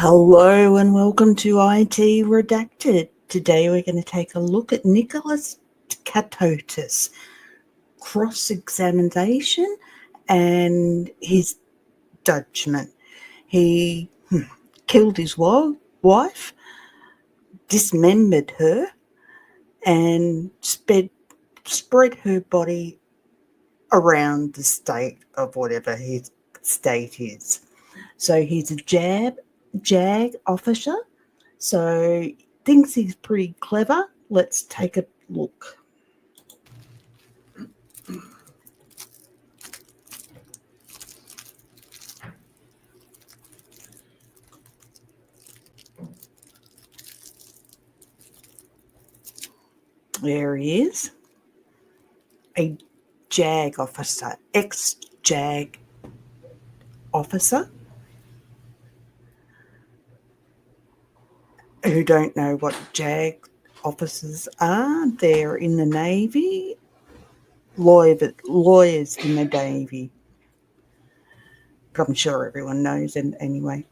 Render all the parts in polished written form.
Hello and welcome to IT Redacted. Today we're going to take a look at Nicholas kassotis cross-examination and his judgment. He killed his wife, dismembered her, and spread her body around the state of whatever his state is. So he's a JAG officer, so thinks he's pretty clever. Let's take a look. There he is, a JAG officer, ex-JAG officer. Who don't know what JAG officers are, they're in the Navy, lawyers in the Navy. But I'm sure everyone knows anyway.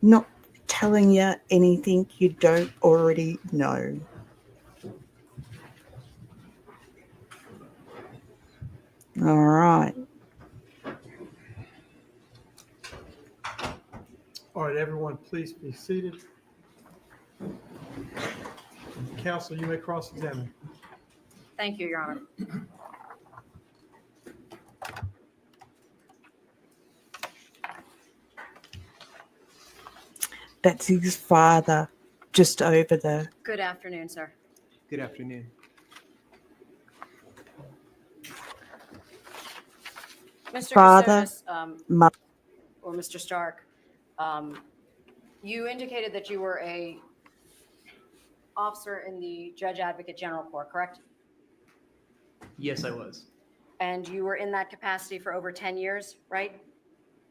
Not telling you anything you don't already know. All right. All right, everyone, please be seated. Counsel, you may cross-examine. Thank you, Your Honor. That's his father, just over the... Good afternoon, sir. Good afternoon. Mr. Father, kassotis, mother. or Mr. Stark, you indicated that you were a officer in the Judge Advocate General Corps, correct? Yes, I was. And you were in that capacity for over 10 years, right?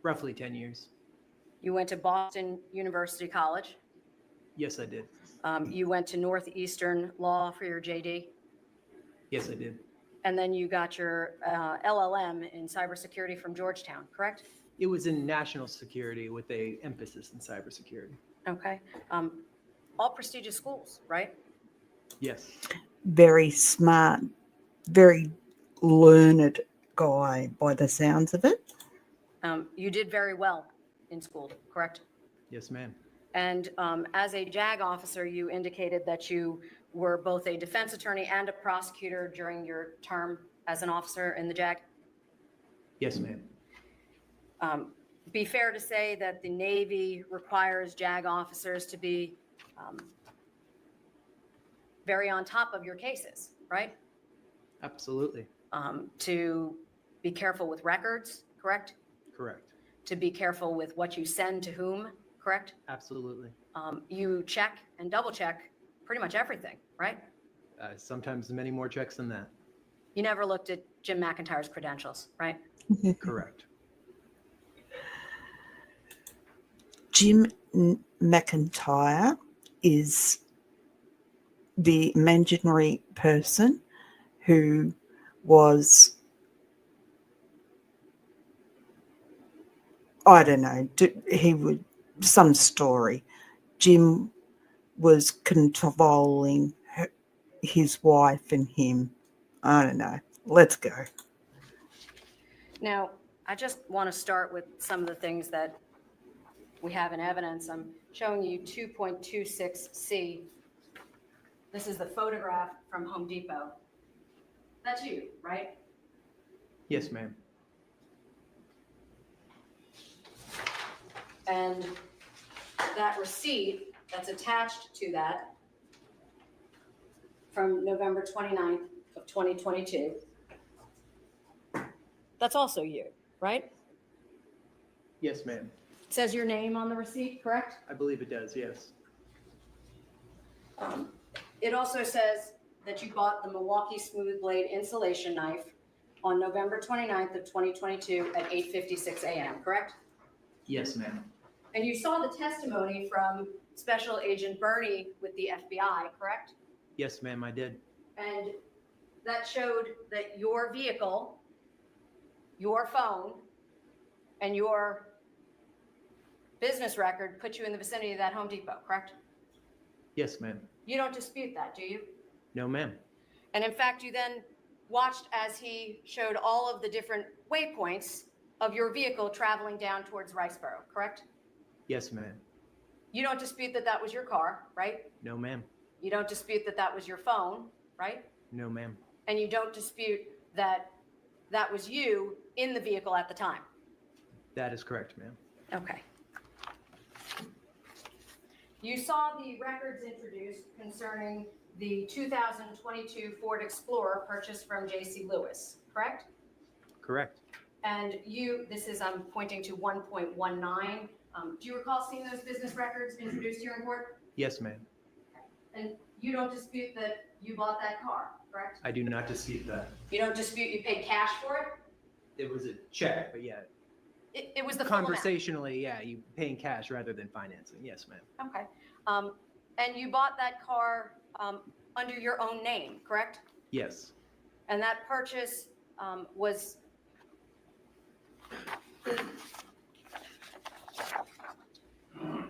Roughly 10 years. You went to Boston University College. Yes, I did. You went to Northeastern Law for your JD. Yes, I did. And then you got your LLM in cybersecurity from Georgetown, correct? It was in national security with a emphasis in cybersecurity. Okay. All prestigious schools, right? Yes. Very smart, very learned guy by the sounds of it. You did very well in school, correct? Yes, ma'am. And as a JAG officer, you indicated that you were both a defense attorney and a prosecutor during your term as an officer in the JAG. Yes, ma'am. Be fair to say that the Navy requires JAG officers to be very on top of your cases, right? Absolutely. To be careful with records, correct? Correct. To be careful with what you send to whom, correct? Absolutely. You check and double check pretty much everything, right? Sometimes many more checks than that. You never looked at Jim McIntyre's credentials, right? Correct. Jim McIntyre is the imaginary person who was, I don't know, he would, some story. Jim was controlling his wife and him. I don't know. Let's go. Now, I just want to start with some of the things that we have in evidence. I'm showing you 2.26C. This is the photograph from Home Depot. That's you, right? Yes, ma'am. And that receipt that's attached to that from November 29th of 2022, that's also you, right? Yes, ma'am. It says your name on the receipt, correct? I believe it does, yes. It also says that you bought the Milwaukee Smooth Blade insulation knife on November 29th of 2022 at 8:56 a.m., correct? Yes, ma'am. And you saw the testimony from Special Agent Bernie with the FBI, correct? Yes, ma'am, I did. And that showed that your vehicle, your phone, And your business record put you in the vicinity of that Home Depot, correct? Yes, ma'am. You don't dispute that, do you? No, ma'am. And in fact, you then watched as he showed all of the different waypoints of your vehicle traveling down towards Riceboro, correct? Yes, ma'am. You don't dispute that that was your car, right? No, ma'am. You don't dispute that that was your phone, right? No, ma'am. And you don't dispute that that was you in the vehicle at the time. That is correct, ma'am. Okay. You saw the records introduced concerning the 2022 Ford Explorer purchased from J.C. Lewis, correct? Correct. And I'm pointing to 1.19. Do you recall seeing those business records introduced here in court? Yes, ma'am. And you don't dispute that you bought that car, correct? I do not dispute that. You don't dispute you paid cash for it? It was a check, but yeah. It was the full amount. Conversationally, yeah, you paying cash rather than financing. Yes, ma'am. Okay. And you bought that car under your own name, correct? Yes. And that purchase was I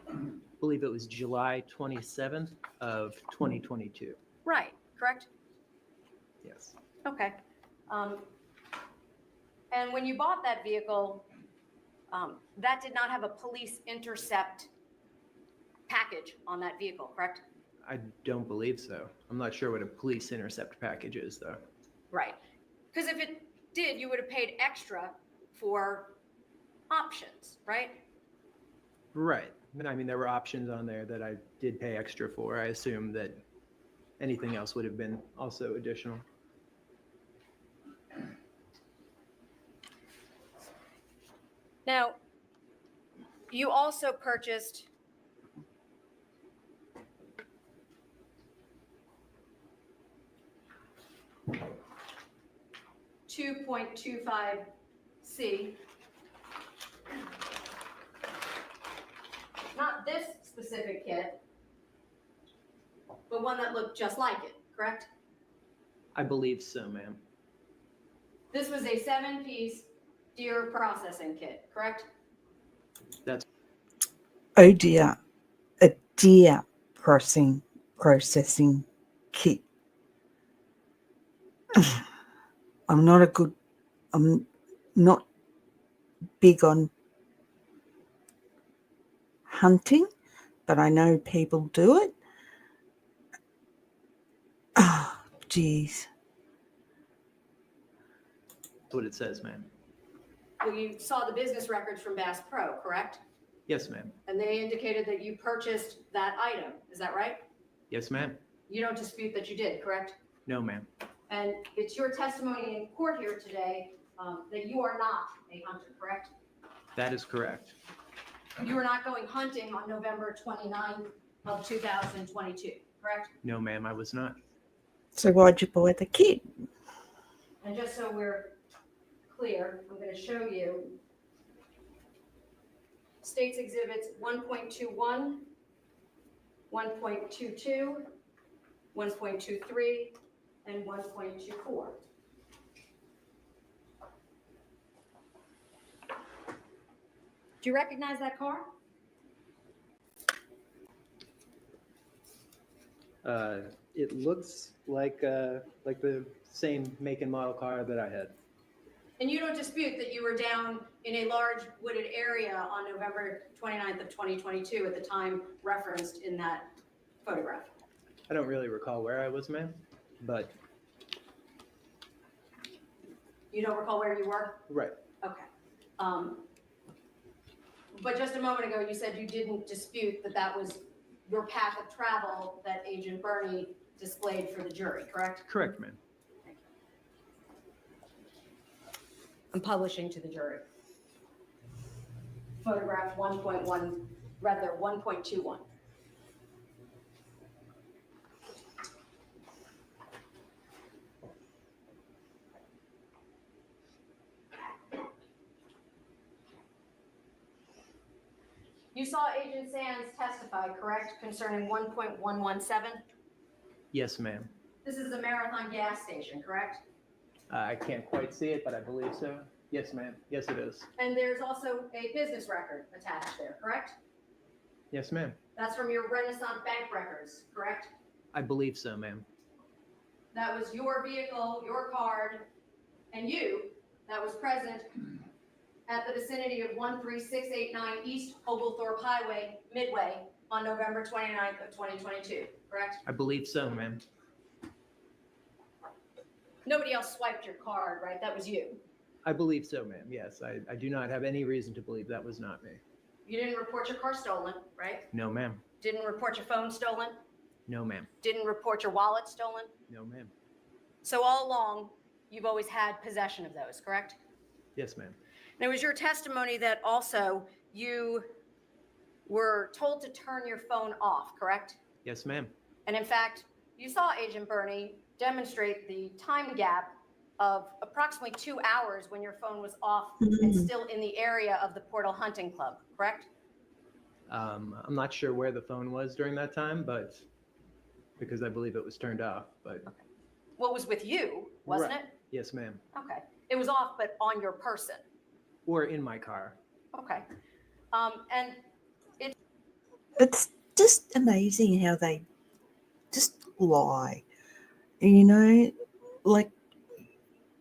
believe it was July 27th of 2022. right, correct? Yes. Okay. And when you bought that vehicle, that did not have a police intercept package on that vehicle, correct? I don't believe so. I'm not sure what a police intercept package is, though. Right. Because if it did, you would have paid extra for options, right? Right. I mean, there were options on there that I did pay extra for. I assume that anything else would have been also additional. Now, you also purchased $2.25C. Not this specific kit, but one that looked just like it, correct? I believe so, ma'am. This was a 7-piece deer processing kit, correct? That's Oh dear, a deer processing kit. I'm not big on hunting, but I know people do it. Oh, geez. what it says, ma'am. Well, you saw the business records from Bass Pro, correct? Yes, ma'am. And they indicated that you purchased that item, is that right? Yes, ma'am. You don't dispute that you did, correct? No, ma'am. And it's your testimony in court here today that you are not a hunter, correct? That is correct. You were not going hunting on November 29th of 2022, correct? No, ma'am, I was not. So why'd you buy the kit? And just so we're clear, I'm going to show you States Exhibits 1.21, 1.22, 1.23, and 1.24. Do you recognize that car? It looks like the same make and model car that I had. And you don't dispute that you were down in a large wooded area on November 29th of 2022 at the time referenced in that photograph? I don't really recall where I was, ma'am, but You don't recall where you were? right. Okay. But just a moment ago, you said you didn't dispute that that was your path of travel that Agent Bernie displayed for the jury, correct? Correct, ma'am. I'm publishing to the jury. Photograph 1.1, rather 1.21. You saw Agent Sands testify, correct, concerning 1.117? Yes, ma'am. This is the Marathon gas station, correct? I can't quite see it, but I believe so. Yes, ma'am. Yes, it is. And there's also a business record attached there, correct? Yes, ma'am. That's from your Renaissance Bank records, correct? I believe so, ma'am. That was your vehicle, your card, and you that was present at the vicinity of 13689 East Oglethorpe Highway, Midway, on November 29th of 2022, correct? I believe so, ma'am. Nobody else swiped your card, right? That was you. I believe so, ma'am. Yes, I do not have any reason to believe that was not me. You didn't report your car stolen, right? No, ma'am. Didn't report your phone stolen? No, ma'am. Didn't report your wallet stolen? No, ma'am. So all along, you've always had possession of those, correct? Yes, ma'am. And it was your testimony that also you were told to turn your phone off, correct? Yes, ma'am. And in fact, you saw Agent Burney demonstrate the time gap of approximately 2 hours when your phone was off and still in the area of the Portal Hunting Club, correct? I'm not sure where the phone was during that time, but because I believe it was turned off, but What was with you, wasn't it? yes, ma'am. Okay. It was off, but on your person. Or in my car. Okay. And It's just amazing how they just lie. You know, like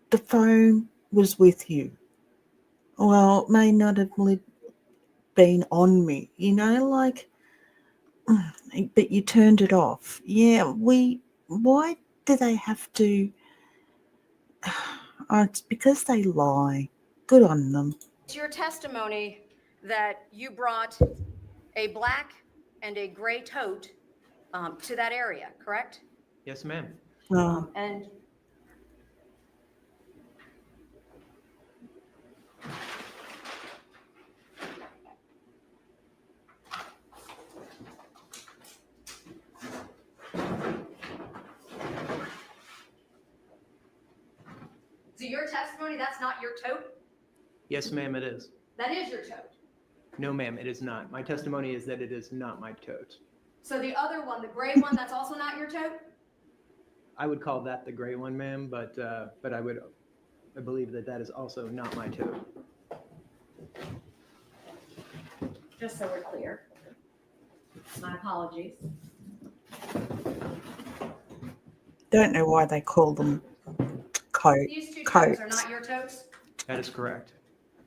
the phone was with you. Well, it may not have been on me, you know, like, but you turned it off. Yeah, why do they have to? Oh, it's because they lie. Good on them. it's your testimony that you brought a black and a gray tote to that area, correct? Yes, ma'am. And so your testimony, that's not your tote? Yes, ma'am, it is. That is your tote. No, ma'am, it is not. My testimony is that it is not my tote. So the other one, the gray one, that's also not your tote? I would call that the gray one, ma'am, but I believe that that is also not my tote. Just so we're clear. My apologies. Don't know why they call them coats. These two totes are not your totes? That is correct.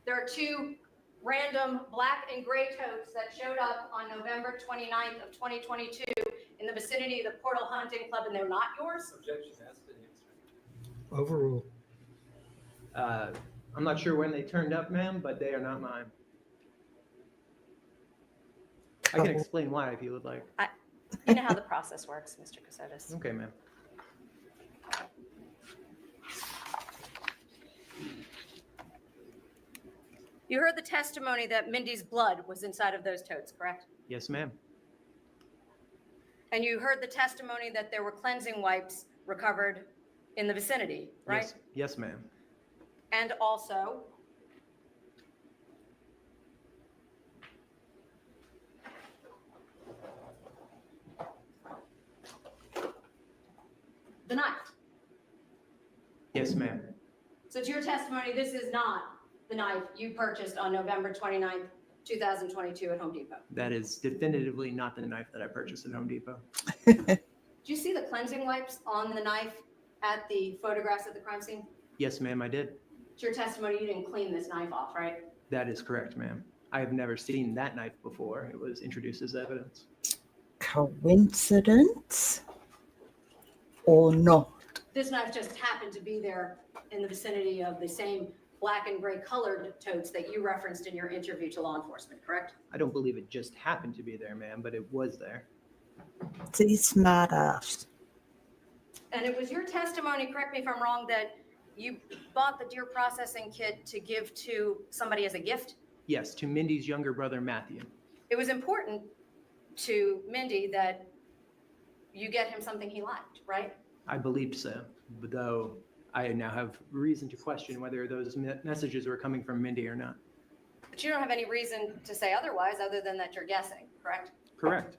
There are two random black and gray totes that showed up on November 29th of 2022 in the vicinity of the Portal Hunting Club, and they're not yours? Objection has been answered. Overruled. I'm not sure when they turned up, ma'am, but they are not mine. I can explain why if you would like. You know how the process works, Mr. Kassotis. Okay, ma'am. You heard the testimony that Mindy's blood was inside of those totes, correct? Yes, ma'am. And you heard the testimony that there were cleansing wipes recovered in the vicinity, right? Yes, yes, ma'am. And also, the knife. Yes, ma'am. So it's your testimony, this is not the knife you purchased on November 29th, 2022 at Home Depot. That is definitively not the knife that I purchased at Home Depot. Do you see the cleansing wipes on the knife at the photographs of the crime scene? Yes, ma'am, I did. It's your testimony you didn't clean this knife off, right? That is correct, ma'am. I have never seen that knife before. It was introduced as evidence. Coincidence or not? This knife just happened to be there in the vicinity of the same black and gray colored totes that you referenced in your interview to law enforcement, correct? I don't believe it just happened to be there, ma'am, but it was there. See, smart ass. And it was your testimony, correct me if I'm wrong, that you bought the deer processing kit to give to somebody as a gift? Yes, to Mindy's younger brother, Matthew. It was important to Mindy that you get him something he liked, right? I believed so, but though I now have reason to question whether those messages were coming from Mindy or not. But you don't have any reason to say otherwise other than that you're guessing, correct? Correct.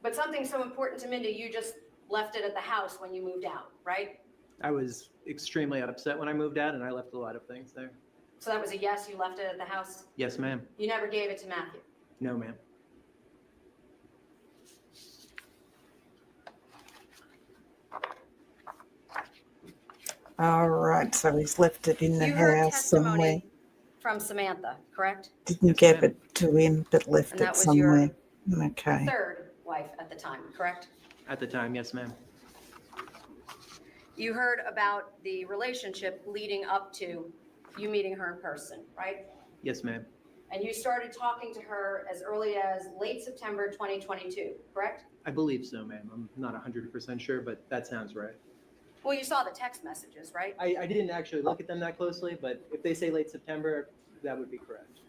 But something so important to Mindy, you just left it at the house when you moved out, right? I was extremely upset when I moved out, and I left a lot of things there. So that was a yes, you left it at the house? Yes, ma'am. You never gave it to Matthew? No, ma'am. All right, so he's left it in the You heard house somewhere. testimony from Samantha, correct? Didn't Yes, give ma'am. it to him, but left And that it was your somewhere. Okay. third wife at the time, correct? At the time, yes, ma'am. You heard about the relationship leading up to you meeting her in person, right? Yes, ma'am. And you started talking to her as early as late September 2022, correct? I believe so, ma'am. I'm not 100% sure, but that sounds right. Well, you saw the text messages, right? I didn't actually look at them that closely, but if they say late September, that would be correct.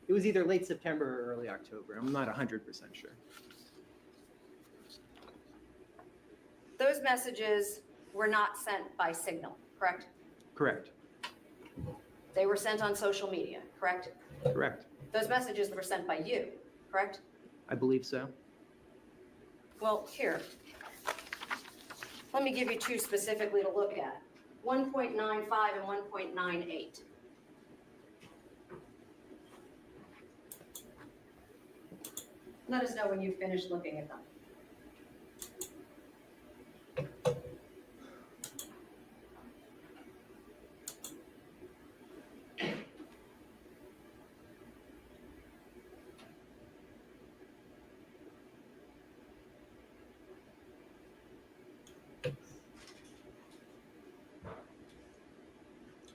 It was either late September or early October. I'm not 100% sure. Those messages were not sent by Signal, correct? Correct. They were sent on social media, correct? Correct. Those messages were sent by you, correct? I believe so. Well, here. Let me give you two specifically to look at. 1.95 and 1.98. Let us know when you've finished looking at them.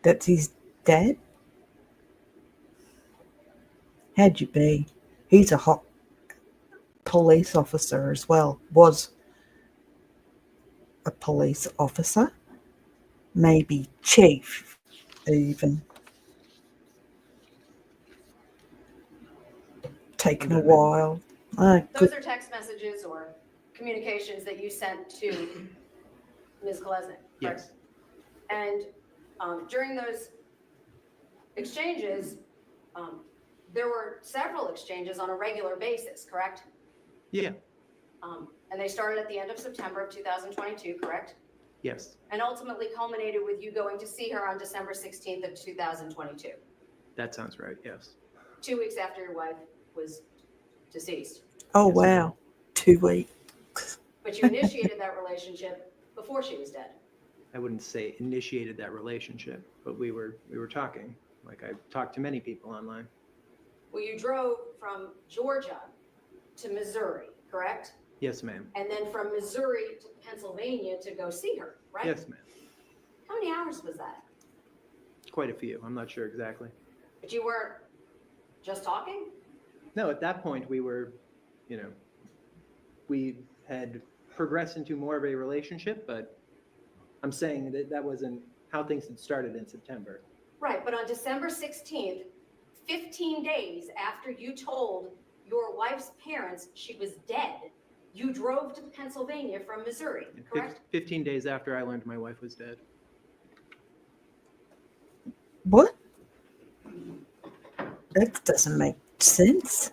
That's his dad? How'd you be? He's a hot police officer as well. Was a police officer. Maybe chief, even. Taken a while. Those Good. are text messages or communications that you sent to Ms. Kolesnik, correct? Yes. And during those exchanges, there were several exchanges on a regular basis, correct? Yeah. And they started at the end of September of 2022, correct? Yes. And ultimately culminated with you going to see her on December 16th of 2022, That sounds right. Yes. 2 weeks after your wife was deceased. Oh, Yes, ma'am. wow. 2 weeks. But you initiated that relationship before she was dead. I wouldn't say initiated that relationship, but we were talking. Like I talked to many people online. Well, you drove from Georgia to Missouri, correct? Yes, ma'am. And then from Missouri to Pennsylvania to go see her, right? Yes, ma'am. How many hours was that? Quite a few. I'm not sure exactly. But you weren't just talking? No, at that point we were, we had progressed into more of a relationship, but I'm saying that that wasn't how things had started in September. Right, but on December 16th, 15 days after you told your wife's parents she was dead, you drove to Pennsylvania from Missouri, correct? 15 days after I learned my wife was dead. What? That doesn't make sense.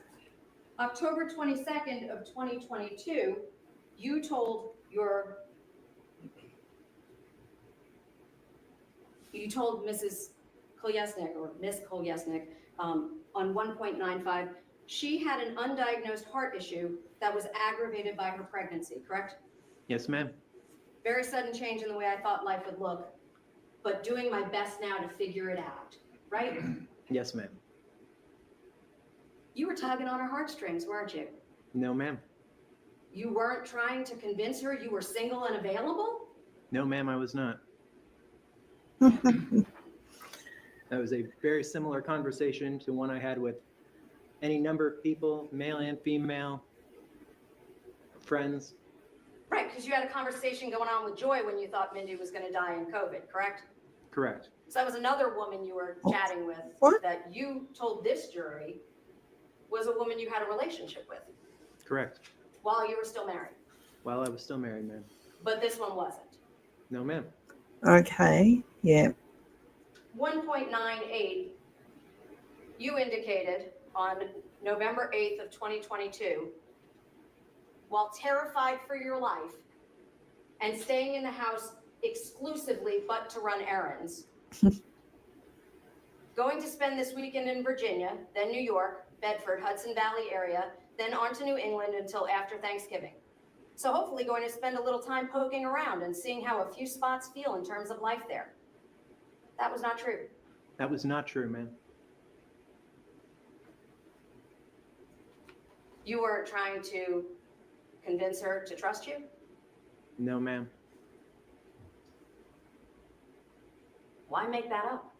October 22nd of 2022, you told Mrs. Kolesnik or Miss Kolesnik on 1.95, she had an undiagnosed heart issue that was aggravated by her pregnancy, correct? Yes, ma'am. Very sudden change in the way I thought life would look, but doing my best now to figure it out, right? Yes, ma'am. You were tugging on her heartstrings, weren't you? No, ma'am. You weren't trying to convince her you were single and available? No, ma'am, I was not. Oh, That was a very similar conversation to one I had with any number of people, male and female, friends. Right, because you had a conversation going on with Joy when you thought Mindy was going to die in COVID, correct? Correct. So that was another woman you were chatting with What? that you told this jury was a woman you had a relationship with Correct. while you were still married. While I was still married, ma'am. But this one wasn't. No, ma'am. okay. Yeah. 1.98, you indicated on November 8th of 2022, while terrified for your life, and staying in the house exclusively but to run errands. Going to spend this weekend in Virginia, then New York, Bedford, Hudson Valley area, then on to New England until after Thanksgiving. So hopefully going to spend a little time poking around and seeing how a few spots feel in terms of life there. That was not true. That was not true, ma'am. You weren't trying to convince her to trust you? No, ma'am. Why make that up?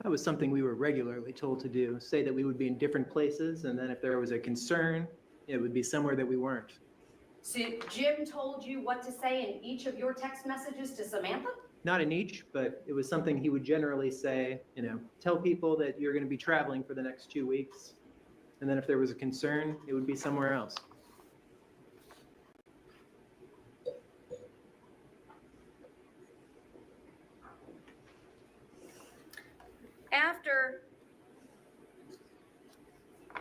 That was something we were regularly told to do, say that we would be in different places, and then if there was a concern, it would be somewhere that we weren't. So Jim told you what to say in each of your text messages to Samantha? Not in each, but it was something he would generally say, tell people that you're going to be traveling for the next 2 weeks. And then if there was a concern, it would be somewhere else. After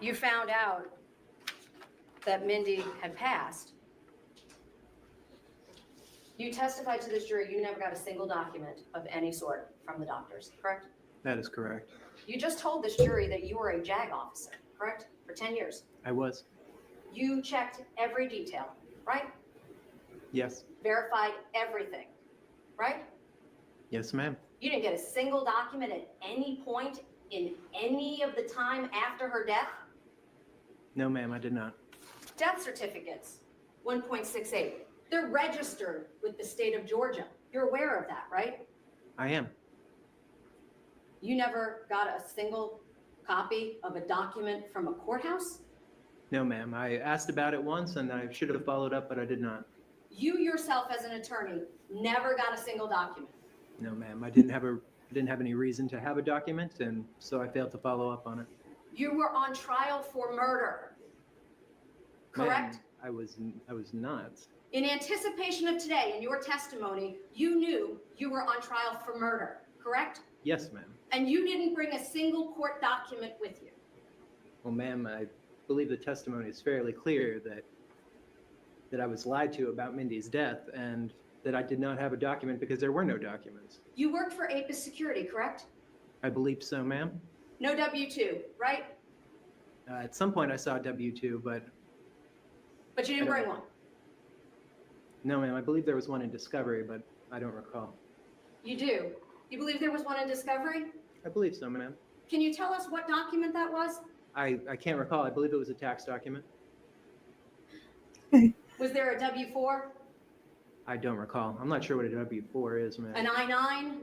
you found out that Mindy had passed, you testified to this jury you never got a single document of any sort from the doctors, correct? That is correct. You just told this jury that you were a JAG officer, correct? For 10 years. I was. You checked every detail, right? Yes. Verified everything, right? Yes, ma'am. You didn't get a single document at any point in any of the time after her death? No, ma'am, I did not. Death certificates, 1.68. They're registered with the state of Georgia. You're aware of that, right? I am. You never got a single copy of a document from a courthouse? No, ma'am. I asked about it once and I should have followed up, but I did not. You yourself as an attorney never got a single document. No, ma'am. I didn't have any reason to have a document, and so I failed to follow up on it. You were on trial for murder, correct? Ma'am, I was not. In anticipation of today, in your testimony, you knew you were on trial for murder, correct? Yes, ma'am. And you didn't bring a single court document with you. Well, ma'am, I believe the testimony is fairly clear that I was lied to about Mindy's death and that I did not have a document because there were no documents. You worked for APIS Security, correct? I believe so, ma'am. No W-2, right? At some point I saw a W-2, but But you didn't I don't- bring one. no, ma'am. I believe there was one in Discovery, but I don't recall. You do. You believe there was one in Discovery? I believe so, ma'am. Can you tell us what document that was? I can't recall. I believe it was a tax document. Was there a W-4, I don't recall. I'm not sure what a W-4 is, ma'am. an I-9?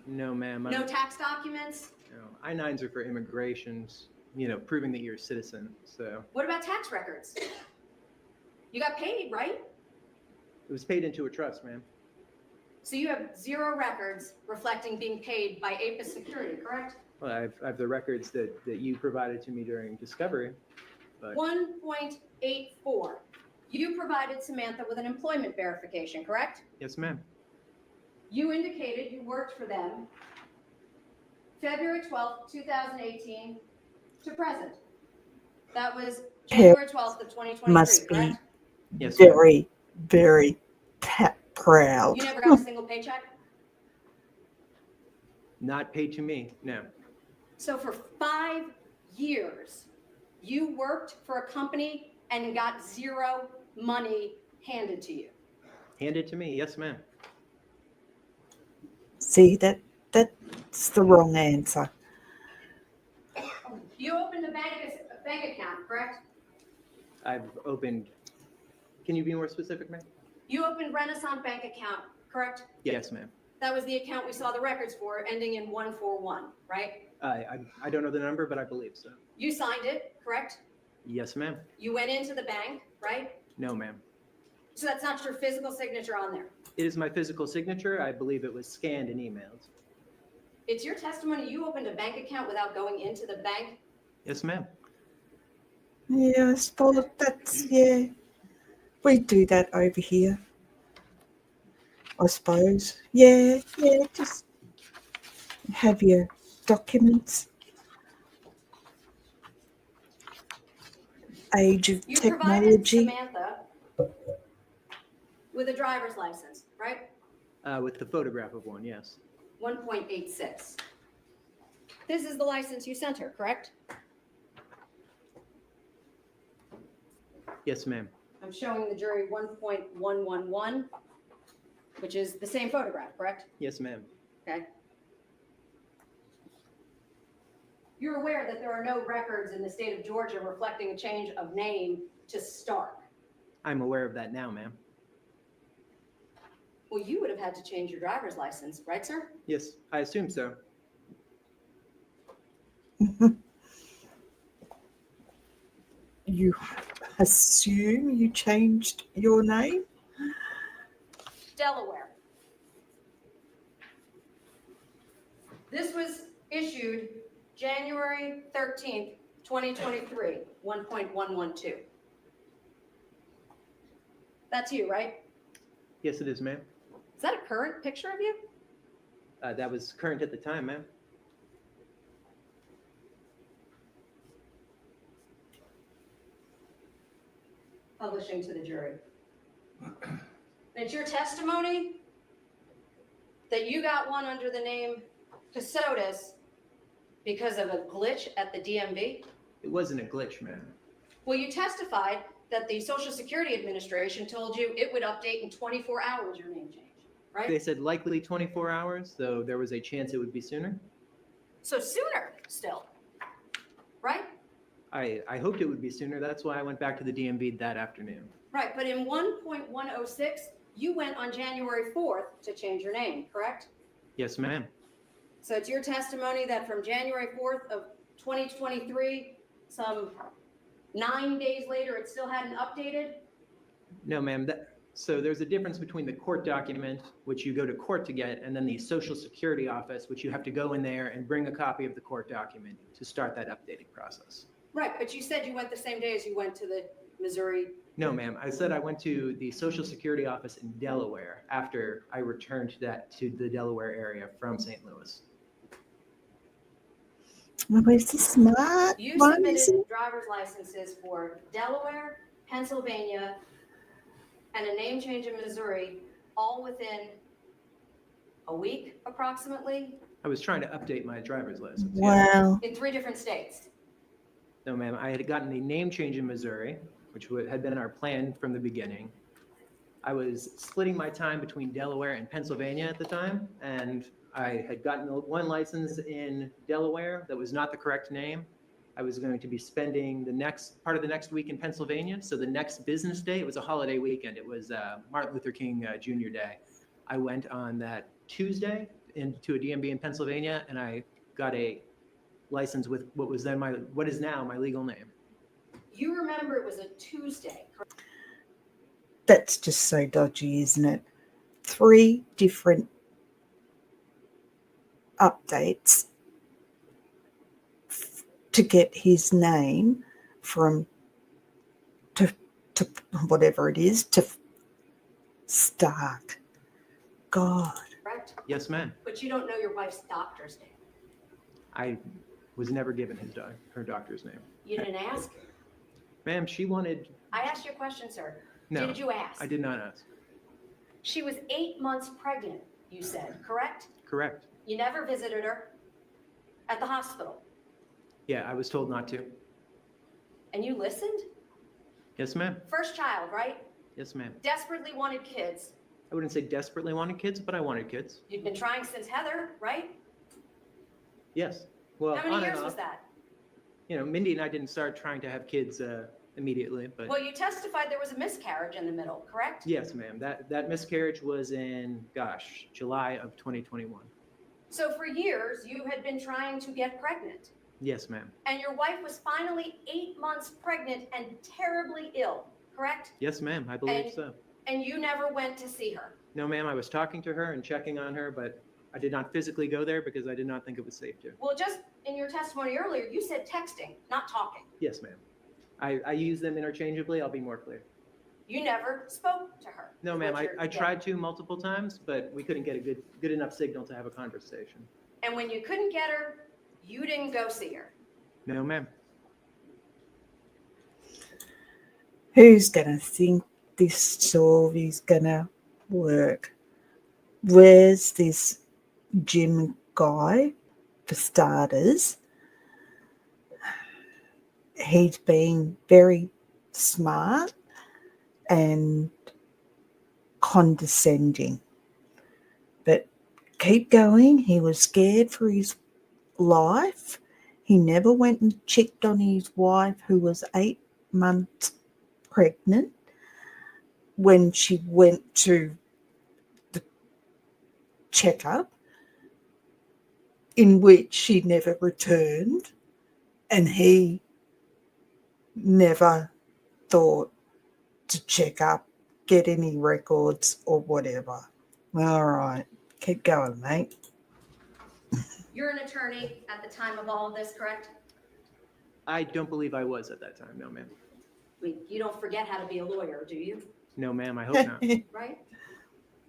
No, ma'am. No tax documents? No. I-9s are for immigrations, proving that you're a citizen. So What about tax records? You got paid, right? it was paid into a trust, ma'am. So you have zero records reflecting being paid by APIS Security, correct? Well, I have the records that you provided to me during Discovery, but 1.84. You provided Samantha with an employment verification, correct? yes, ma'am. You indicated you worked for them February 12th, 2018 to present. That was January 12th of 2023, Must be correct? Yes, ma'am. very, very proud. You never got a single paycheck? Not paid to me, no. So for 5 years, you worked for a company and got zero money handed to you. Handed to me, yes, ma'am. See, that's the wrong answer. You opened a bank account, correct? I've opened. Can you be more specific, ma'am? You opened Renaissance Bank account, correct? Yes, ma'am. That was the account we saw the records for, ending in 141, right? I don't know the number, but I believe so. You signed it, correct? Yes, ma'am. You went into the bank, right? No, ma'am. So that's not your physical signature on there. It is my physical signature. I believe it was scanned and emailed. It's your testimony you opened a bank account without going into the bank. Yes, ma'am. Yeah, I suppose yeah. We do that over here. I suppose. Yeah, just have your documents. Age of You provided technology. Samantha with a driver's license, right? With the photograph of one, yes. 1.86. This is the license you sent her, correct? Yes, ma'am. I'm showing the jury 1.111, which is the same photograph, correct? Yes, ma'am. Okay. You're aware that there are no records in the state of Georgia reflecting a change of name to Stark. I'm aware of that now, ma'am. Well, you would have had to change your driver's license, right, sir? Yes, I assume so. You assume you changed your name? Delaware. This was issued January 13th, 2023, 1.112. That's you, right? Yes, it is, ma'am. Is that a current picture of you? That was current at the time, ma'am. Publishing to the jury. And it's your testimony that you got one under the name kassotis because of a glitch at the DMV? It wasn't a glitch, ma'am. Well, you testified that the Social Security Administration told you it would update in 24 hours your name change, right? They said likely 24 hours, though there was a chance it would be sooner. So sooner still, right? I hoped it would be sooner. That's why I went back to the DMV that afternoon. Right, but in 1.106, you went on January 4th to change your name, correct? Yes, ma'am. So it's your testimony that from January 4th of 2023, some 9 days later, it still hadn't updated? No, ma'am. So there's a difference between the court document, which you go to court to get, and then the Social Security office, which you have to go in there and bring a copy of the court document to start that updating process. Right, but you said you went the same day as you went to the Missouri. No, ma'am. I said I went to the Social Security office in Delaware after I returned to the Delaware area from St. Louis. Well, it's a smart You one, submitted isn't it? driver's licenses for Delaware, Pennsylvania, and a name change in Missouri, all within a week approximately, I was trying to update my driver's license. yes. Wow. in 3 different states. No, ma'am. I had gotten a name change in Missouri, which had been our plan from the beginning. I was splitting my time between Delaware and Pennsylvania at the time, and I had gotten one license in Delaware that was not the correct name. I was going to be spending the next part of the next week in Pennsylvania. So the next business day, it was a holiday weekend. It was Martin Luther King Jr. Day. I went on that Tuesday into a DMV in Pennsylvania, and I got a license with what is now my legal name. You remember it was a Tuesday, correct? That's just so dodgy, isn't it? 3 different updates to get his name from to whatever it is to Stark. God. correct? Yes, ma'am. But you don't know your wife's doctor's name. I was never given her doctor's name. You didn't ask? Ma'am, she wanted. I asked you a question, sir. No, Did you ask? I did not ask. She was 8 months pregnant, you said, correct? Correct. You never visited her at the hospital, Yeah, I was told not to. and you listened? Yes, ma'am. First child, right? Yes, ma'am. Desperately wanted kids. I wouldn't say desperately wanted kids, but I wanted kids. You'd been trying since Heather, right? Yes. Well, How many on years and was off. that? You know, Mindy and I didn't start trying to have kids immediately, but Well, you testified there was a miscarriage in the middle, correct? yes, ma'am. That miscarriage was in, July of 2021. So for years, you had been trying to get pregnant, Yes, ma'am. and your wife was finally 8 months pregnant and terribly ill, correct? Yes, ma'am. I believe And- so. And you never went to see her. No, ma'am. I was talking to her and checking on her, but I did not physically go there because I did not think it was safe to. Well, just in your testimony earlier, you said texting, not talking. Yes, ma'am. I use them interchangeably. I'll be more clear. You never spoke to her. No, ma'am. What you're I tried getting. to multiple times, but we couldn't get a good enough signal to have a conversation. And when you couldn't get her, you didn't go see her. No, ma'am. Who's going to think this story's gonna work. Where's this Jim guy, for starters? He's been very smart and condescending. But keep going. He was scared for his life. He never went and checked on his wife, who was 8 months pregnant, when she went to the checkup, in which she never returned, and he never thought to check up, get any records or whatever. All right, keep going, mate. You're an attorney at the time of all of this, correct? I don't believe I was at that time. No, ma'am. I mean, you don't forget how to be a lawyer, do you? No, ma'am. I hope not. Right?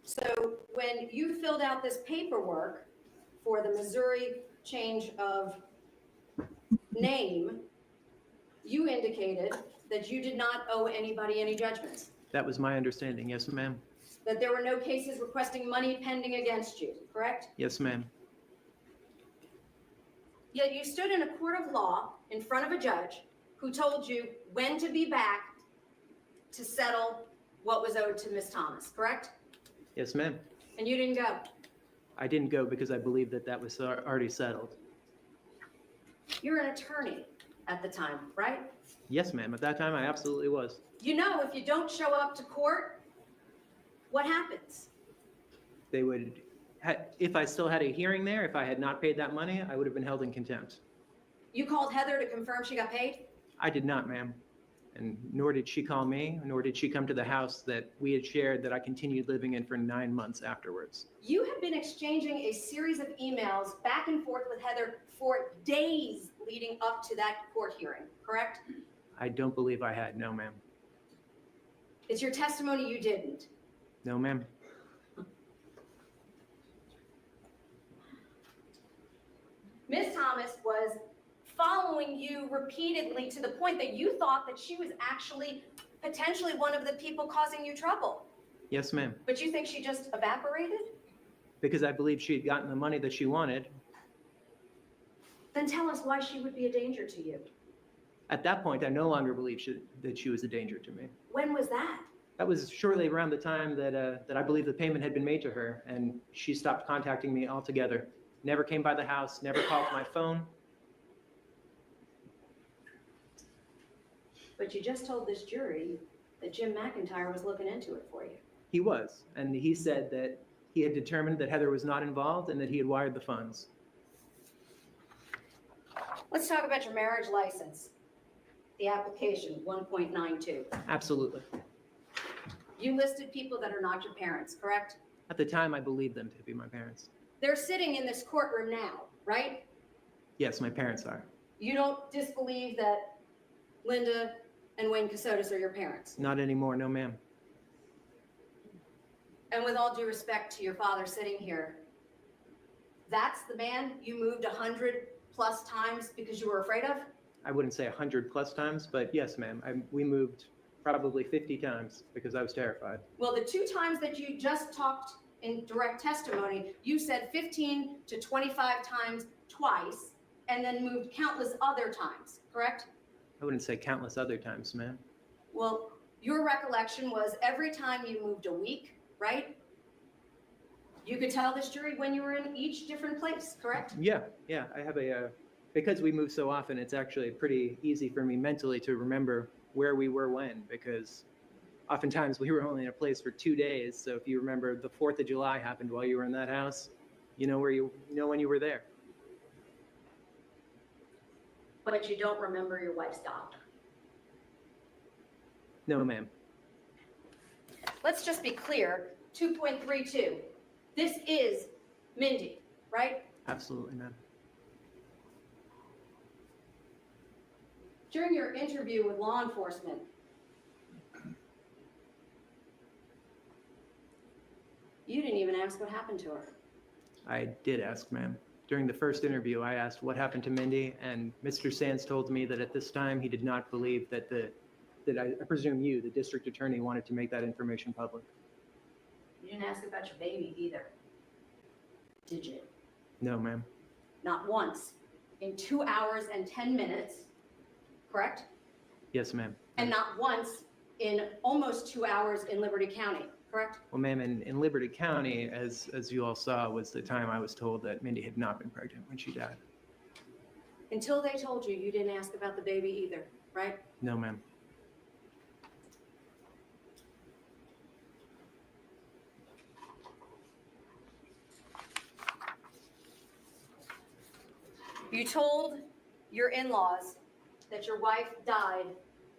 So when you filled out this paperwork for the Missouri change of name, you indicated that you did not owe anybody any judgments, That was my understanding. Yes, ma'am. that there were no cases requesting money pending against you, correct? Yes, ma'am. Yet you stood in a court of law in front of a judge who told you when to be back to settle what was owed to Miss Thomas, correct? Yes, ma'am. And you didn't go. I didn't go because I believed that that was already settled. You're an attorney at the time, right? Yes, ma'am. At that time, I absolutely was. You know, if you don't show up to court, what happens? They would, if I still had a hearing there, if I had not paid that money, I would have been held in contempt. You called Heather to confirm she got paid? I did not, ma'am. And nor did she call me, nor did she come to the house that we had shared that I continued living in for 9 months afterwards. You have been exchanging a series of emails back and forth with Heather for days leading up to that court hearing, correct? I don't believe I had. No, ma'am. It's your testimony you didn't. No, ma'am. Miss Thomas was following you repeatedly to the point that you thought that she was actually potentially one of the people causing you trouble. Yes, ma'am. But you think she just evaporated? Because I believed she had gotten the money that she wanted. Then tell us why she would be a danger to you. At that point, I no longer believed that she was a danger to me. When was that? That was shortly around the time that I believe the payment had been made to her, and she stopped contacting me altogether. Never came by the house, never called my phone. But you just told this jury that Jim McIntyre was looking into it for you. He was, and he said that he had determined that Heather was not involved and that he had wired the funds. Let's talk about your marriage license. The application, 1.92. Absolutely. You listed people that are not your parents, correct? At the time, I believed them to be my parents. They're sitting in this courtroom now, right? Yes, my parents are. You don't disbelieve that Linda and Wayne Kassotis are your parents? Not anymore, no ma'am. And with all due respect to your father sitting here, that's the man you moved 100+ times because you were afraid of? I wouldn't say 100+ times, but yes, ma'am. We moved probably 50 times because I was terrified. Well, the 2 times that you just talked in direct testimony, you said 15 to 25 times twice, and then moved countless other times, correct? I wouldn't say countless other times, ma'am. Well, your recollection was every time you moved a week, right? You could tell this jury when you were in each different place, correct? Yeah. I have because we move so often, it's actually pretty easy for me mentally to remember where we were when, because oftentimes we were only in a place for 2 days. So if you remember the 4th of July happened while you were in that house, you know when you were there. But you don't remember your wife's doctor. No, ma'am. Let's just be clear, 2.32. This is Mindy, right? Absolutely, ma'am. During your interview with law enforcement, you didn't even ask what happened to her. I did ask, ma'am. During the first interview, I asked what happened to Mindy, and Mr. Sands told me that at this time he did not believe that the that I presume you, the district attorney, wanted to make that information public. You didn't ask about your baby either, did you? No, ma'am. Not once in 2 hours and 10 minutes, correct? Yes, ma'am. And not once in almost 2 hours in Liberty County, correct? Well, ma'am, in Liberty County, as you all saw, was the time I was told that Mindy had not been pregnant when she died. Until they told you, you didn't ask about the baby either, right? No, ma'am. You told your in-laws that your wife died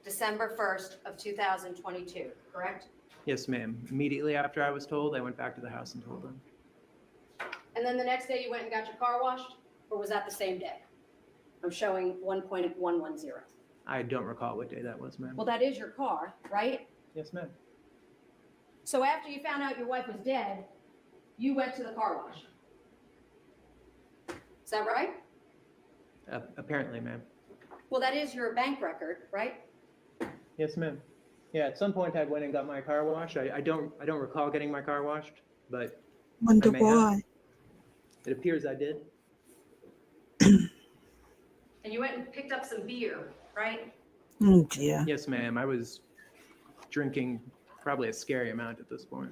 December 1st of 2022, correct? Yes, ma'am. Immediately after I was told, I went back to the house and told them. And then the next day you went and got your car washed, or was that the same day? I'm showing 1.110. I don't recall what day that was, ma'am. Well, that is your car, right? Yes, ma'am. So after you found out your wife was dead, you went to the car wash. Is that right? Apparently, ma'am. Well, that is your bank record, right? Yes, ma'am. Yeah, at some point I went and got my car washed. I don't recall getting my car washed, but Wonder I may have. why. It appears I did. And you went and picked up some beer, right? Oh dear. Yes, ma'am. I was drinking probably a scary amount at this point.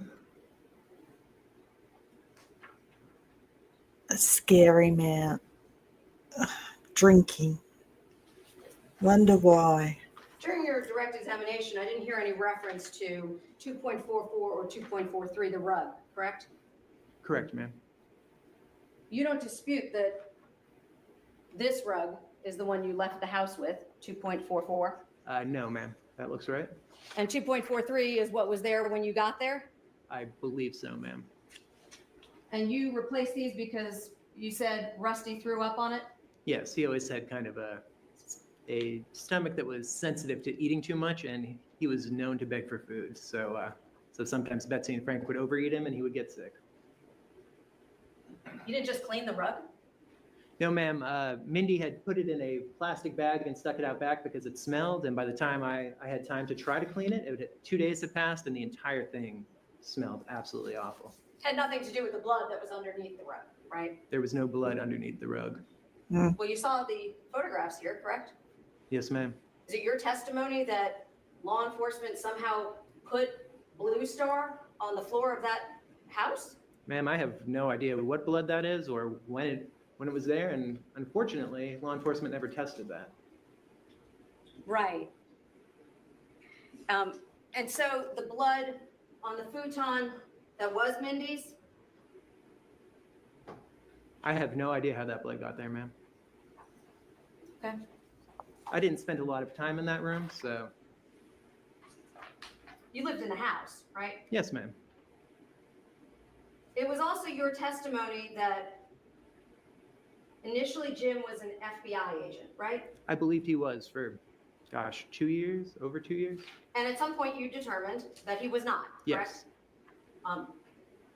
A scary man. Ugh, drinking. Wonder why. During your direct examination, I didn't hear any reference to 2.44 or 2.43, the rug, correct? Correct, ma'am. You don't dispute that this rug is the one you left the house with, 2.44, No, ma'am. That looks right. and 2.43 is what was there when you got there? I believe so, ma'am. And you replaced these because you said Rusty threw up on it? Yes, he always had kind of a stomach that was sensitive to eating too much, and he was known to beg for food. So sometimes Betsy and Frank would overeat him, and he would get sick. You didn't just clean the rug? No, ma'am. Mindy had put it in a plastic bag and stuck it out back because it smelled. And by the time I had time to try to clean it, 2 days had passed, and the entire thing smelled absolutely awful. Had nothing to do with the blood that was underneath the rug, right? There was no blood underneath the rug. Well, you saw the photographs here, correct? Yes, ma'am. Is it your testimony that law enforcement somehow put Blue Star on the floor of that house? Ma'am, I have no idea what blood that is or when it was there, and unfortunately, law enforcement never tested that. Right. And so the blood on the futon that was Mindy's? I have no idea how that blood got there, ma'am. Okay. I didn't spend a lot of time in that room, so You lived in the house, right? yes, ma'am. It was also your testimony that initially Jim was an FBI agent, right? I believed he was for, gosh, 2 years, over 2 years. And at some point you determined that he was not, correct? Yes.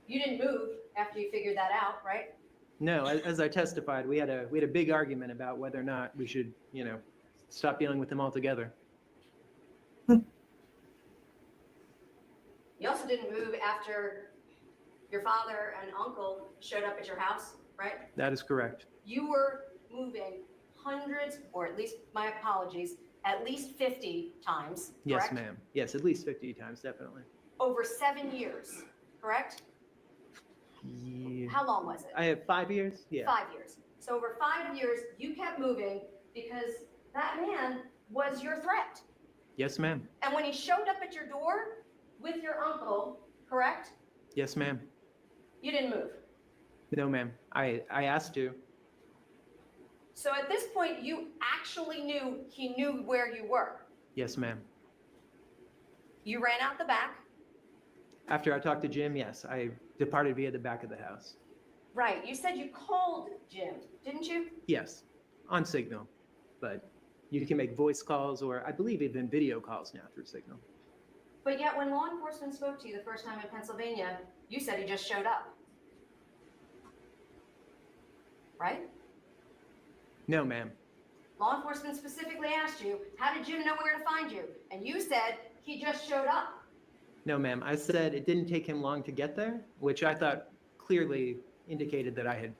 You didn't move after you figured that out, right? No, as I testified, we had a big argument about whether or not we should, stop dealing with him altogether. You also didn't move after your father and uncle showed up at your house, right? That is correct. You were moving hundreds, or at least, my apologies, at least 50 times, Yes, correct? ma'am. Yes, at least 50 times, definitely. Over 7 years, correct? Yeah. How long was it? I have 5 years? Yeah. 5 years. So over 5 years, you kept moving because that man was your threat. Yes, ma'am. And when he showed up at your door with your uncle, correct? Yes, ma'am. You didn't move. No, ma'am. I asked to. So at this point, you actually knew he knew where you were. Yes, ma'am. You ran out the back. After I talked to Jim, yes, I departed via the back of the house. Right. You said you called Jim, didn't you? Yes, on Signal. But you can make voice calls or I believe even video calls now through Signal. But yet when law enforcement spoke to you the first time in Pennsylvania, you said he just showed up. Right? No, ma'am. Law enforcement specifically asked you, how did Jim know where to find you? And you said he just showed up. No, ma'am. I said it didn't take him long to get there, which I thought clearly indicated that I had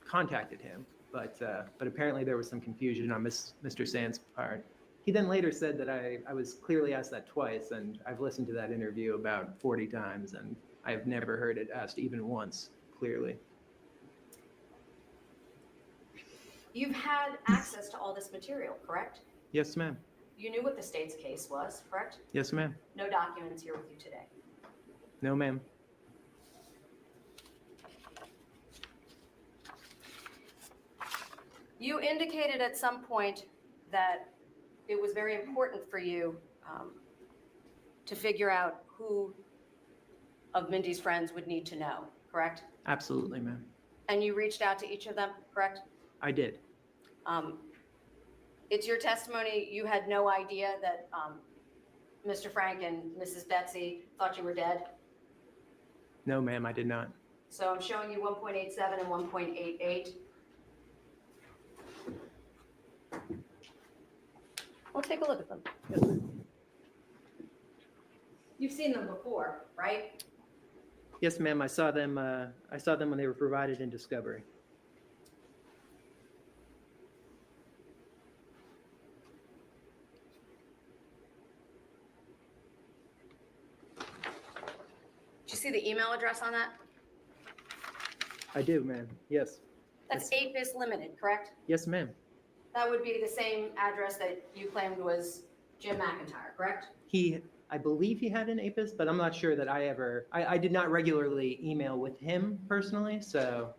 contacted him. But apparently there was some confusion on Mr. Sand's part. He then later said that I was clearly asked that twice, and I've listened to that interview about 40 times, and I've never heard it asked even once, clearly. You've had access to all this material, correct? Yes, ma'am. You knew what the state's case was, correct? Yes, ma'am. No documents here with you today. No, ma'am. You indicated at some point that it was very important for you to figure out who of Mindy's friends would need to know, correct? Absolutely, ma'am. And you reached out to each of them, correct? I did. It's your testimony, you had no idea that Mr. Frank and Mrs. Betsy thought you were dead? No, ma'am, I did not. So I'm showing you 1.87 and 1.88. We'll take a look at them. Yes, ma'am. You've seen them before, right? Yes, ma'am. I saw them when they were provided in Discovery. Did you see the email address on that? I do, ma'am. Yes. That's 8bis Limited, correct? Yes, ma'am. That would be the same address that you claimed was Jim McIntyre, correct? I believe he had an APIS, but I'm not sure that I did not regularly email with him personally, so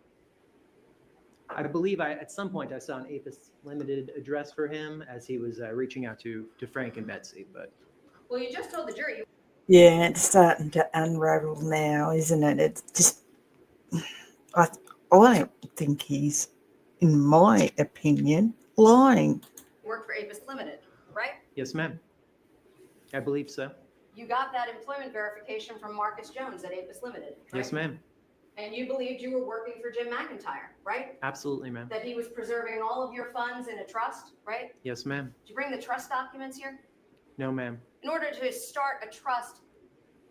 I believe at some point I saw an APIS Limited address for him as he was reaching out to Frank and Betsy, but. Well, you just told the jury. Yeah, it's starting to unravel now, isn't it? It's just, I don't think he's, in my opinion, lying. Work for Apis Limited, right? Yes, ma'am. I believe so. You got that employment verification from Marcus Jones at Apis Limited, right? Yes, ma'am. And you believed you were working for Jim McIntyre, right? Absolutely, ma'am. That he was preserving all of your funds in a trust, right? Yes, ma'am. Did you bring the trust documents here? No, ma'am. In order to start a trust,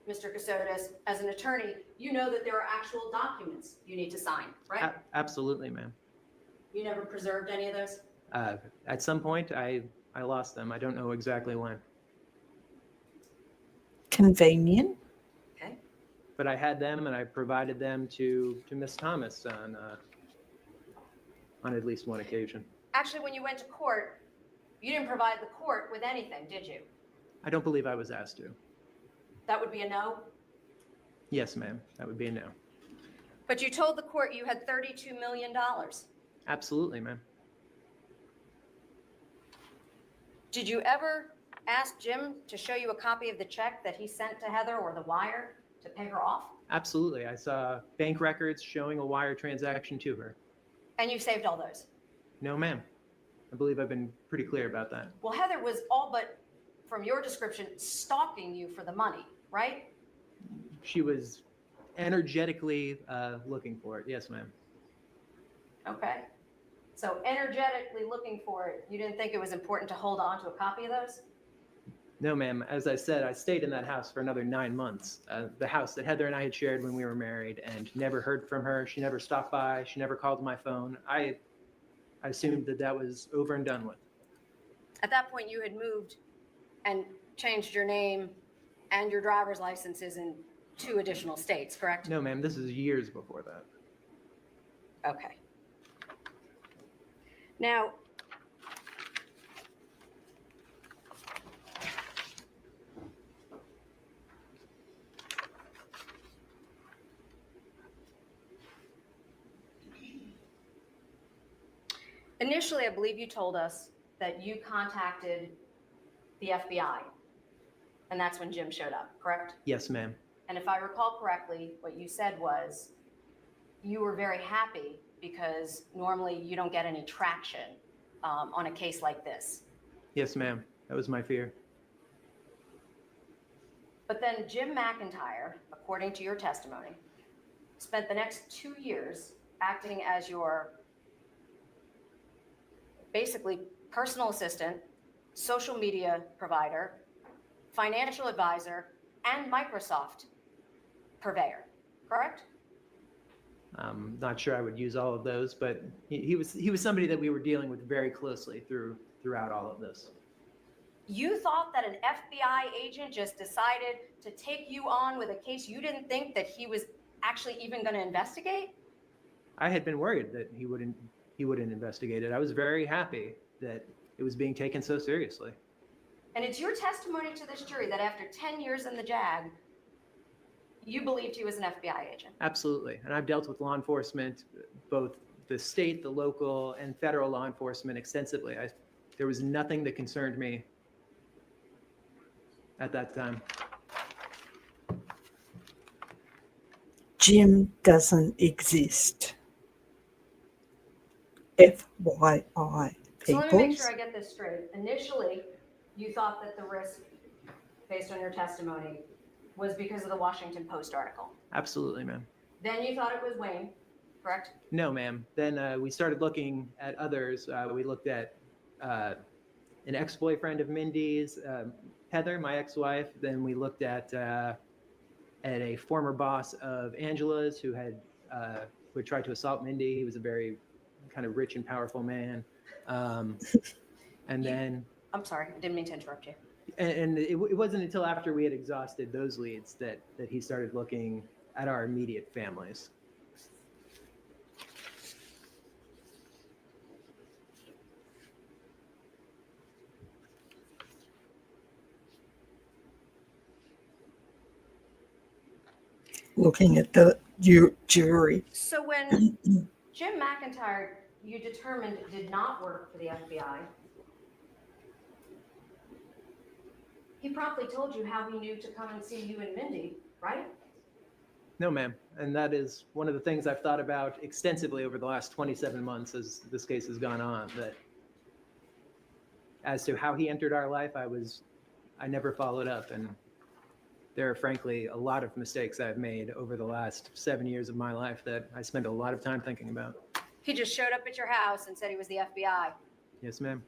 Mr. Kassotis, as an attorney, you know that there are actual documents you need to sign, right? Absolutely, ma'am. You never preserved any of those? At some point, I lost them. I don't know exactly when. Convenient. Okay. But I had them, and I provided them to Miss Thomas on at least one occasion. Actually, when you went to court, you didn't provide the court with anything, did you? I don't believe I was asked to. That would be a no? Yes, ma'am. That would be a no. But you told the court you had $32 million. Absolutely, ma'am. Did you ever ask Jim to show you a copy of the check that he sent to Heather or the wire to pay her off? Absolutely. I saw bank records showing a wire transaction to her. And you saved all those? No, ma'am. I believe I've been pretty clear about that. Well, Heather was all but, from your description, stalking you for the money, right? She was energetically looking for it. Yes, ma'am. Okay. So energetically looking for it, you didn't think it was important to hold on to a copy of those? No, ma'am. As I said, I stayed in that house for another 9 months. The house that Heather and I had shared when we were married, and never heard from her. She never stopped by. She never called my phone. I assumed that was over and done with. At that point, you had moved and changed your name and your driver's licenses in 2 additional states, correct? No, ma'am. This is years before that. Okay. Now, initially, I believe you told us that you contacted the FBI, and that's when Jim showed up, correct? Yes, ma'am. And if I recall correctly, what you said was you were very happy because normally you don't get any traction on a case like this. Yes, ma'am. That was my fear. But then Jim McIntyre, according to your testimony, spent the next 2 years acting as your basically personal assistant, social media provider, financial advisor, and Microsoft purveyor, correct? I'm not sure I would use all of those, but he was somebody that we were dealing with very closely throughout all of this. You thought that an FBI agent just decided to take you on with a case you didn't think that he was actually even going to investigate? I had been worried that he wouldn't investigate it. I was very happy that it was being taken so seriously. And it's your testimony to this jury that after 10 years in the JAG, you believed he was an FBI agent. Absolutely. And I've dealt with law enforcement, both the state, the local, and federal law enforcement extensively. There was nothing that concerned me at that time. Jim doesn't exist. FYI, So let me make people. sure I get this straight. Initially, you thought that the risk, based on your testimony, was because of the Washington Post article. Absolutely, ma'am. Then you thought it was Wayne, correct? No, ma'am. Then we started looking at others. We looked at an ex-boyfriend of Mindy's, Heather, my ex-wife. Then we looked at a former boss of Angela's who had tried to assault Mindy. He was a very kind of rich and powerful man. And then, I'm sorry, I didn't mean to interrupt you. and it wasn't until after we had exhausted those leads that he started looking at our immediate families. Looking at the jury. So when Jim McIntyre, you determined did not work for the FBI, he promptly told you how he knew to come and see you and Mindy, right? No, ma'am. And that is one of the things I've thought about extensively over the last 27 months as this case has gone on, that as to how he entered our life, I never followed up. And there are frankly a lot of mistakes I've made over the last 7 years of my life that I spent a lot of time thinking about. He just showed up at your house and said he was the FBI. Yes, ma'am.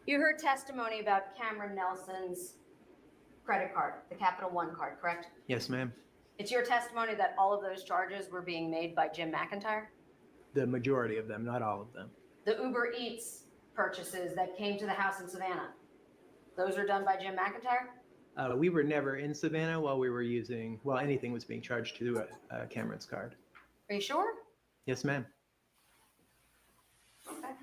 You heard testimony about Cameron Nelson's credit card, the Capital One card, correct? Yes, ma'am. It's your testimony that all of those charges were being made by Jim McIntyre? The majority of them, not all of them. The Uber Eats purchases that came to the house in Savannah, those are done by Jim McIntyre? We were never in Savannah while anything was being charged to Cameron's card. Are you sure? Yes, ma'am. Okay.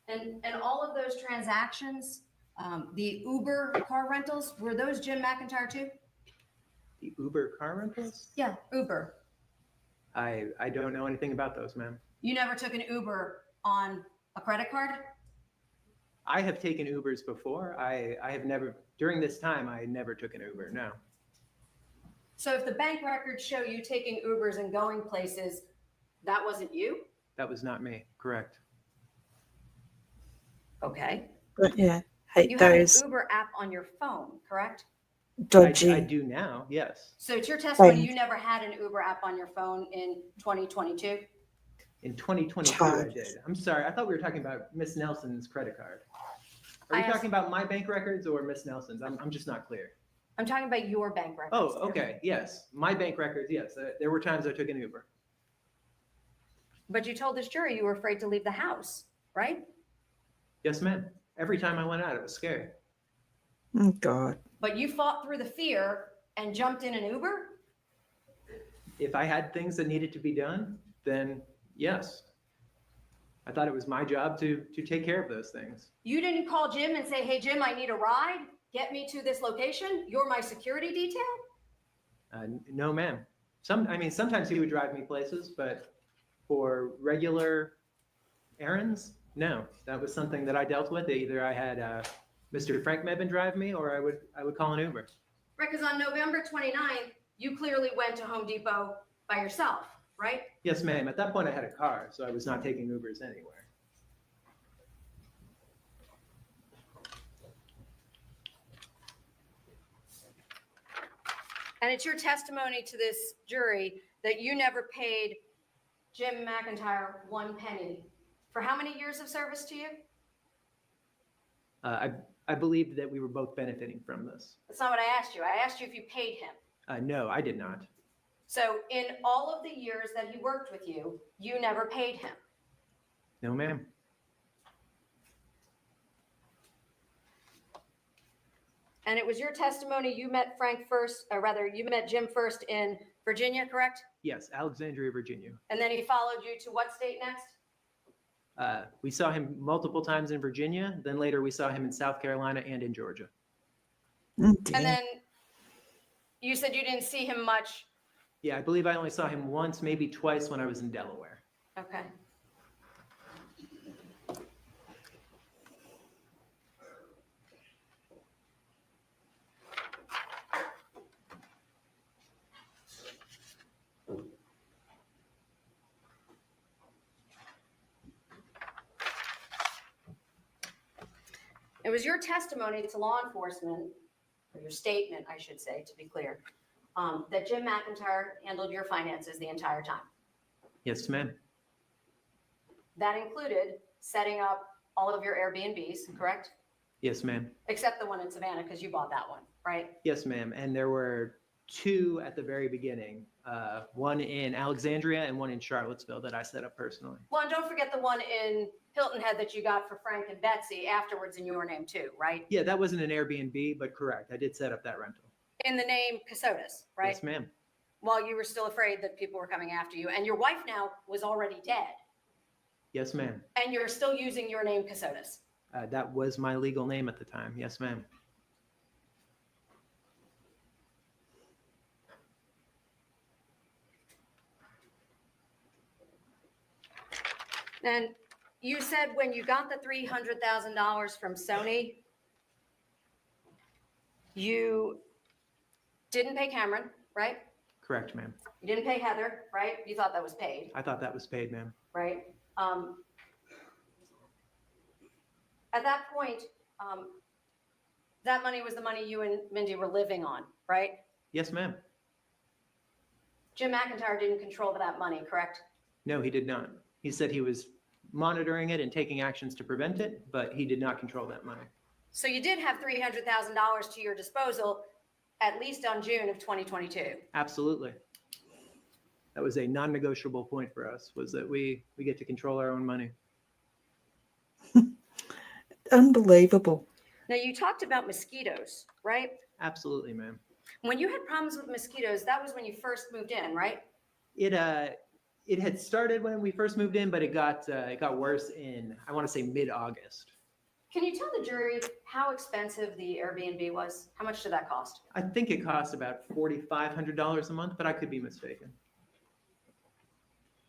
And all of those transactions, the Uber car rentals, were those Jim McIntyre too? The Uber car rentals? Yeah, Uber. I don't know anything about those, ma'am. You never took an Uber on a credit card? I have taken Ubers before. I have never, during this time, I never took an Uber, no. So if the bank records show you taking Ubers and going places, that wasn't you? That was not me, correct. Okay. But yeah, hate You have an those Uber app on your phone, correct? dodgy. I do now, yes. So it's your testimony Thank- you never had an Uber app on your phone in 2022? In 2022, I Charges. did. I'm sorry, I thought we were talking about Miss Nelson's credit card. Are I you asked- talking about my bank records or Miss Nelson's? I'm just not clear. I'm talking about your bank records. Oh, okay, yes. My bank records, yes. There were times I took an Uber. But you told this jury you were afraid to leave the house, right? Yes, ma'am. Every time I went out, it was scary. Oh God. But you fought through the fear and jumped in an Uber? If I had things that needed to be done, then yes. I thought it was my job to take care of those things. You didn't call Jim and say, hey, Jim, I need a ride. Get me to this location. You're my security detail? No, ma'am. Sometimes he would drive me places, but for regular errands, no. That was something that I dealt with. Either I had Mr. Frank Mebane drive me, or I would call an Uber. Right, because on November 29th, you clearly went to Home Depot by yourself, right? Yes, ma'am. At that point, I had a car, so I was not taking Ubers anywhere. And it's your testimony to this jury that you never paid Jim McIntyre 1 penny for how many years of service to you? I believed that we were both benefiting from this. That's not what I asked you. I asked you if you paid him. No, I did not. So in all of the years that he worked with you, you never paid him. No, ma'am. And it was your testimony you met Frank first, or rather, you met Jim first in Virginia, correct? Yes, Alexandria, Virginia. And then he followed you to what state next? We saw him multiple times in Virginia. Then later we saw him in South Carolina and in Georgia. And then you said you didn't see him much. Yeah, I believe I only saw him once, maybe twice when I was in Delaware. Okay. It was your testimony to law enforcement, or your statement, I should say, to be clear, that Jim McIntyre handled your finances the entire time. Yes, ma'am. That included setting up all of your Airbnbs, correct? Yes, ma'am. Except the one in Savannah, because you bought that one, right? Yes, ma'am. And there were two at the very beginning, one in Alexandria and one in Charlottesville that I set up personally. Well, and don't forget the one in Hilton Head that you got for Frank and Betsy afterwards in your name too, right? Yeah, that wasn't an Airbnb, but correct. I did set up that rental. In the name Kassotis, right? Yes, ma'am. While you were still afraid that people were coming after you. And your wife now was already dead. Yes, ma'am. And you're still using your name Kassotis. That was my legal name at the time. Yes, ma'am. And you said when you got the $300,000 from Sony, you didn't pay Cameron, right? Correct, ma'am. You didn't pay Heather, right? You thought that was paid, I thought that was paid, ma'am. right? At that point, that money was the money you and Mindy were living on, right? Yes, ma'am. Jim McIntyre didn't control that money, correct? No, he did not. He said he was monitoring it and taking actions to prevent it, but he did not control that money. So you did have $300,000 to your disposal, at least on June of 2022. Absolutely. That was a non-negotiable point for us, was that we get to control our own money. Unbelievable. Now, you talked about mosquitoes, right? Absolutely, ma'am. When you had problems with mosquitoes, that was when you first moved in, right? It had started when we first moved in, but it got worse in, I want to say, mid-August. Can you tell the jury how expensive the Airbnb was? How much did that cost? I think it cost about $4,500 a month, but I could be mistaken.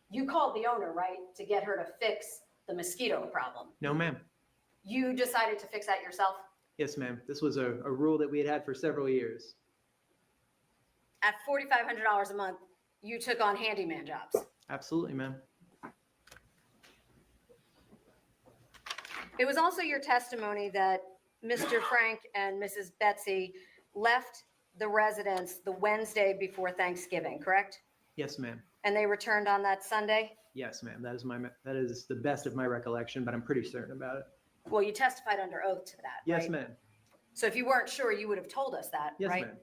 You called the owner, right, to get her to fix the mosquito problem. No, ma'am. You decided to fix that yourself? Yes, ma'am. This was a rule that we had for several years. At $4,500 a month, you took on handyman jobs. Absolutely, ma'am. It was also your testimony that Mr. Frank and Mrs. Betsy left the residence the Wednesday before Thanksgiving, correct? Yes, ma'am. And they returned on that Sunday? Yes, ma'am. That is the best of my recollection, but I'm pretty certain about it. Well, you testified under oath to that, Yes, right? ma'am. So if you weren't sure, you would have told us that, Yes, right? ma'am.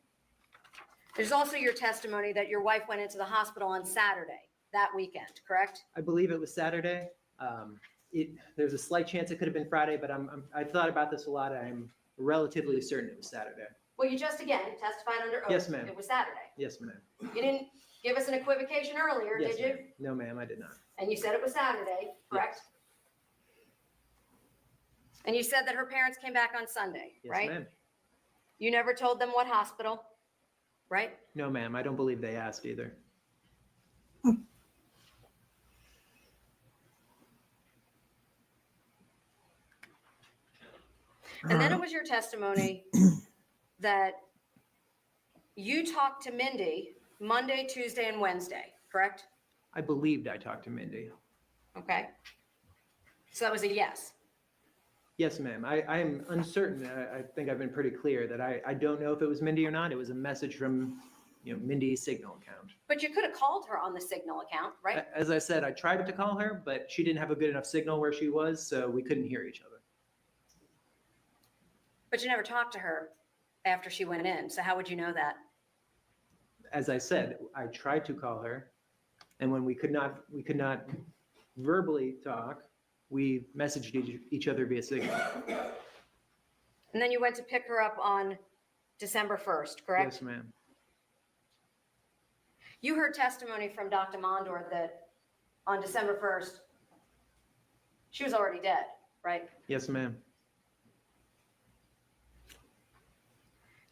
There's also your testimony that your wife went into the hospital on Saturday, that weekend, correct? I believe it was Saturday. There's a slight chance it could have been Friday, but I thought about this a lot. I'm relatively certain it was Saturday. Well, you just again testified under oath. Yes, ma'am. It was Saturday. Yes, ma'am. You didn't give us an equivocation earlier, Yes, did you? ma'am. No, ma'am, I did not. And you said it was Saturday, correct? And you said that her parents came back on Sunday, Yes, right? ma'am. You never told them what hospital, right? No, ma'am. I don't believe they asked either. And then it was your testimony that you talked to Mindy Monday, Tuesday, and Wednesday, correct? I believed I talked to Mindy. Okay. So that was a yes. Yes, ma'am. I am uncertain. I think I've been pretty clear that I don't know if it was Mindy or not. It was a message from Mindy's Signal account. But you could have called her on the Signal account, right? As I said, I tried to call her, but she didn't have a good enough signal where she was, so we couldn't hear each other. But you never talked to her after she went in. So how would you know that? As I said, I tried to call her, and when we could not verbally talk, we messaged each other via Signal. And then you went to pick her up on December 1st, correct? Yes, ma'am. You heard testimony from Dr. Mondor that on December 1st, she was already dead, right? Yes, ma'am.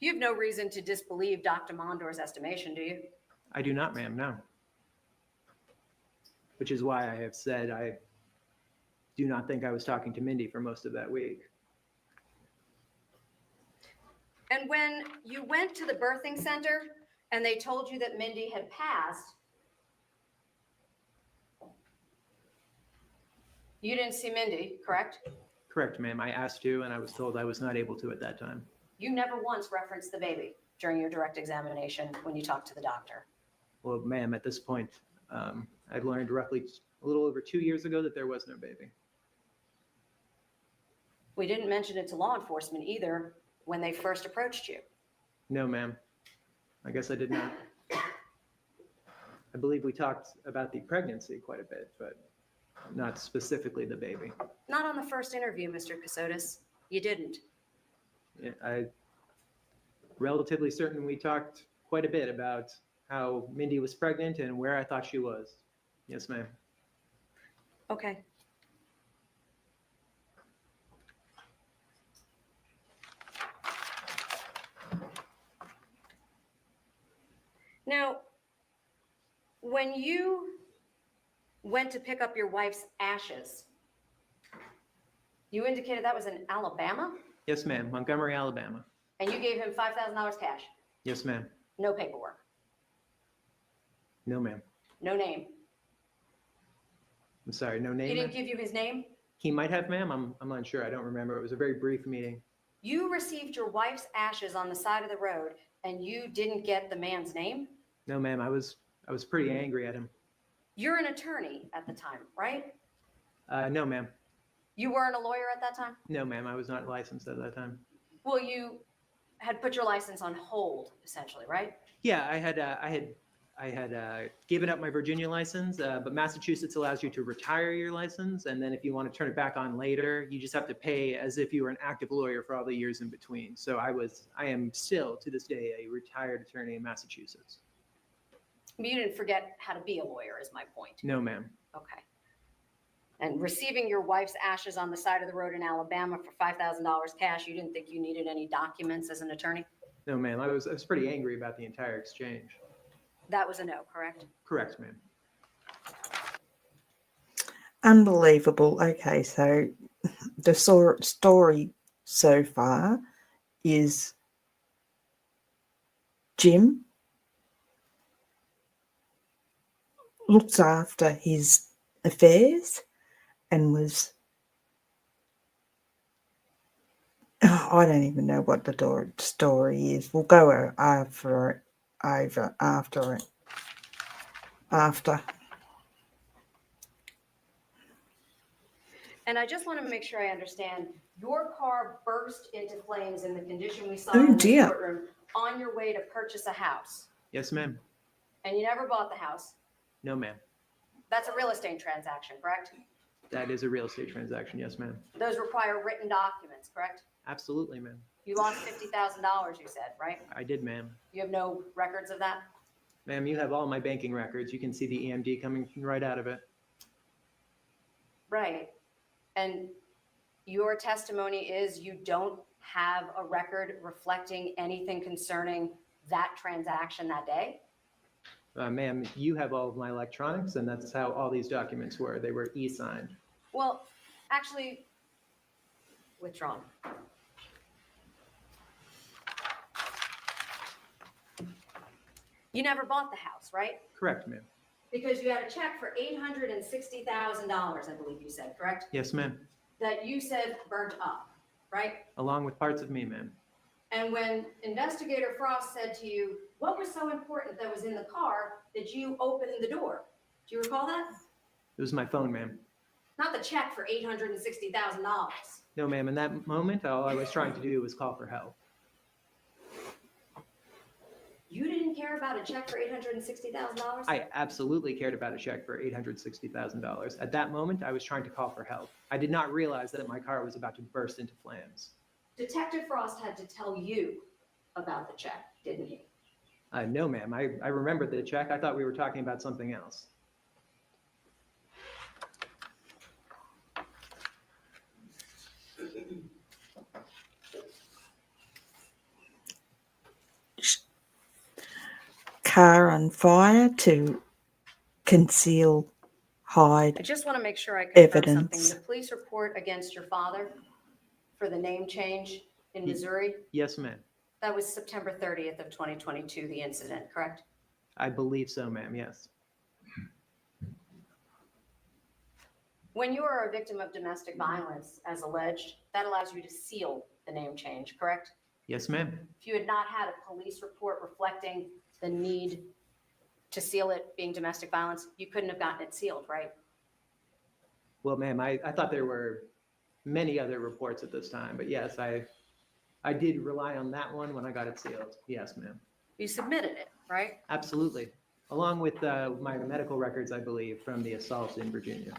You have no reason to disbelieve Dr. Mondor's estimation, do you? I do not, ma'am, no. Which is why I have said I do not think I was talking to Mindy for most of that week. And when you went to the birthing center and they told you that Mindy had passed, you didn't see Mindy, correct? Correct, ma'am. I asked to, and I was told I was not able to at that time. You never once referenced the baby during your direct examination when you talked to the doctor. Well, ma'am, at this point, I've learned roughly a little over 2 years ago that there was no baby. We didn't mention it to law enforcement either when they first approached you. No, ma'am. I guess I did not. I believe we talked about the pregnancy quite a bit, but not specifically the baby. Not on the first interview, Mr. Kassotis. You didn't. I'm relatively certain we talked quite a bit about how Mindy was pregnant and where I thought she was. Yes, ma'am. Okay. Now, when you went to pick up your wife's ashes, you indicated that was in Alabama, Yes, ma'am. Montgomery, Alabama. and you gave him $5,000 cash. Yes, ma'am. No paperwork, No, ma'am. no name. I'm sorry, no He name? didn't ma'am? give you his name? He might have, ma'am. I'm unsure. I don't remember. It was a very brief meeting. You received your wife's ashes on the side of the road, and you didn't get the man's name? No, ma'am. I was pretty angry at him. You're an attorney at the time, right? No, ma'am. You weren't a lawyer at that time? No, ma'am. I was not licensed at that time. Well, you had put your license on hold, essentially, right? Yeah, I had given up my Virginia license, but Massachusetts allows you to retire your license, and then if you want to turn it back on later, you just have to pay as if you were an active lawyer for all the years in between. So I am still to this day a retired attorney in Massachusetts. But you didn't forget how to be a lawyer, is my point. No, ma'am. Okay. And receiving your wife's ashes on the side of the road in Alabama for $5,000 cash, you didn't think you needed any documents as an attorney? No, ma'am. I was pretty angry about the entire exchange. That was a no, correct? Correct, ma'am. Unbelievable. Okay, so the story so far is Jim looks after his affairs and was, I don't even know what the story is. We'll go after it. And I just want to make sure I understand, your car burst into flames in the condition we saw Oh, in the dear. courtroom on your way to purchase a house, Yes, ma'am. and you never bought the house. No, ma'am. That's a real estate transaction, correct? That is a real estate transaction. Yes, ma'am. Those require written documents, correct? Absolutely, ma'am. You lost $50,000, you said, right? I did, ma'am. You have no records of that? Ma'am, you have all my banking records. You can see the EMD coming right out of it. Right. And your testimony is you don't have a record reflecting anything concerning that transaction that day? Ma'am, you have all of my electronics, and that's how all these documents were. They were e-signed. Well, actually, withdrawn. You never bought the house, right? Correct, ma'am. Because you had a check for $860,000, I believe you said, correct? Yes, ma'am. That you said burnt up, right? Along with parts of me, ma'am. And when Investigator Frost said to you, what was so important that was in the car that you opened the door? Do you recall that? It was my phone, ma'am. Not the check for $860,000. No, ma'am. In that moment, all I was trying to do was call for help. You didn't care about a check for $860,000? I absolutely cared about a check for $860,000. At that moment, I was trying to call for help. I did not realize that my car was about to burst into flames. Detective Frost had to tell you about the check, didn't he? No, ma'am. I remembered the check. I thought we were talking about something else. Car on fire to conceal, hide. I just want to make sure I confirm something. Evidence. The police report against your father for the name change in Missouri, Yes, ma'am. that was September 30th of 2022, the incident, correct? I believe so, ma'am. Yes. When you are a victim of domestic violence, as alleged, that allows you to seal the name change, correct? Yes, ma'am. If you had not had a police report reflecting the need to seal it being domestic violence, you couldn't have gotten it sealed, right? Well, ma'am, I thought there were many other reports at this time, but yes, I did rely on that one when I got it sealed. Yes, ma'am. You submitted it, right? Absolutely. Along with my medical records, I believe, from the assault in Virginia.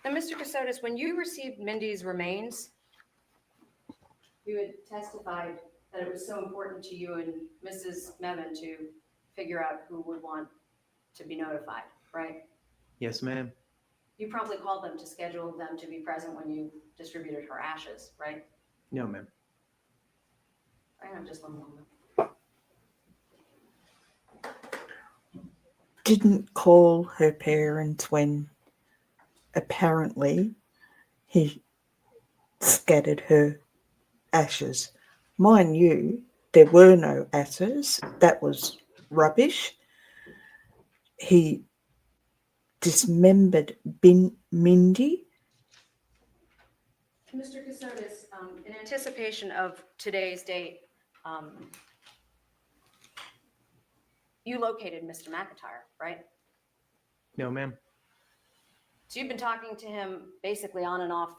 And Mr. Kassotis, when you received Mindy's remains, you had testified that it was so important to you and Mrs. Mevin to figure out who would want to be notified, right? Yes, ma'am. You promptly called them to schedule them to be present when you distributed her ashes, right? No, ma'am. I have just one moment. Didn't call her parents when apparently he scattered her ashes. Mind you, there were no ashes. That was rubbish. He dismembered Mindy. Mr. Kassotis, in anticipation of today's date, you located Mr. McIntyre, right? No, ma'am. So you've been talking to him basically on and off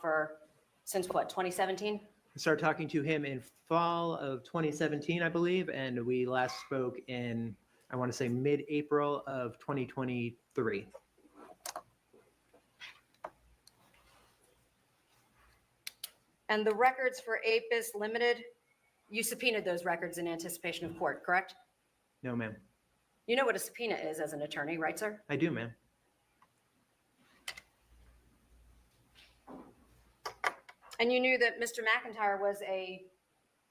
since what, 2017? I started talking to him in fall of 2017, I believe, and we last spoke in, I want to say, mid-April of 2023. And the records for APIS Limited, you subpoenaed those records in anticipation of court, correct? No, ma'am. You know what a subpoena is as an attorney, right, sir? I do, ma'am. And you knew that Mr. McIntyre was a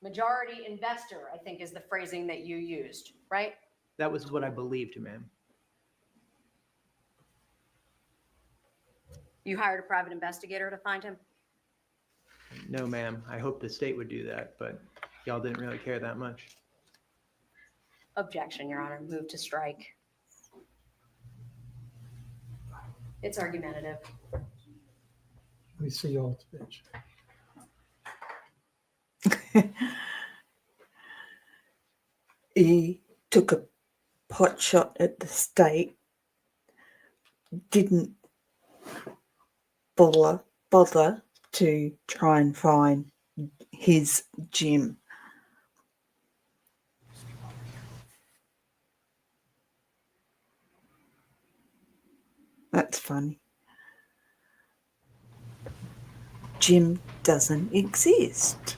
majority investor, I think is the phrasing that you used, right? That was what I believed, ma'am. You hired a private investigator to find him? No, ma'am. I hope the state would do that, but y'all didn't really care that much. Objection, Your Honor. Move to strike. It's argumentative. Let me see y'all's pitch. He took a pot shot at the state, didn't bother to try and find his Jim. That's funny. Jim doesn't exist.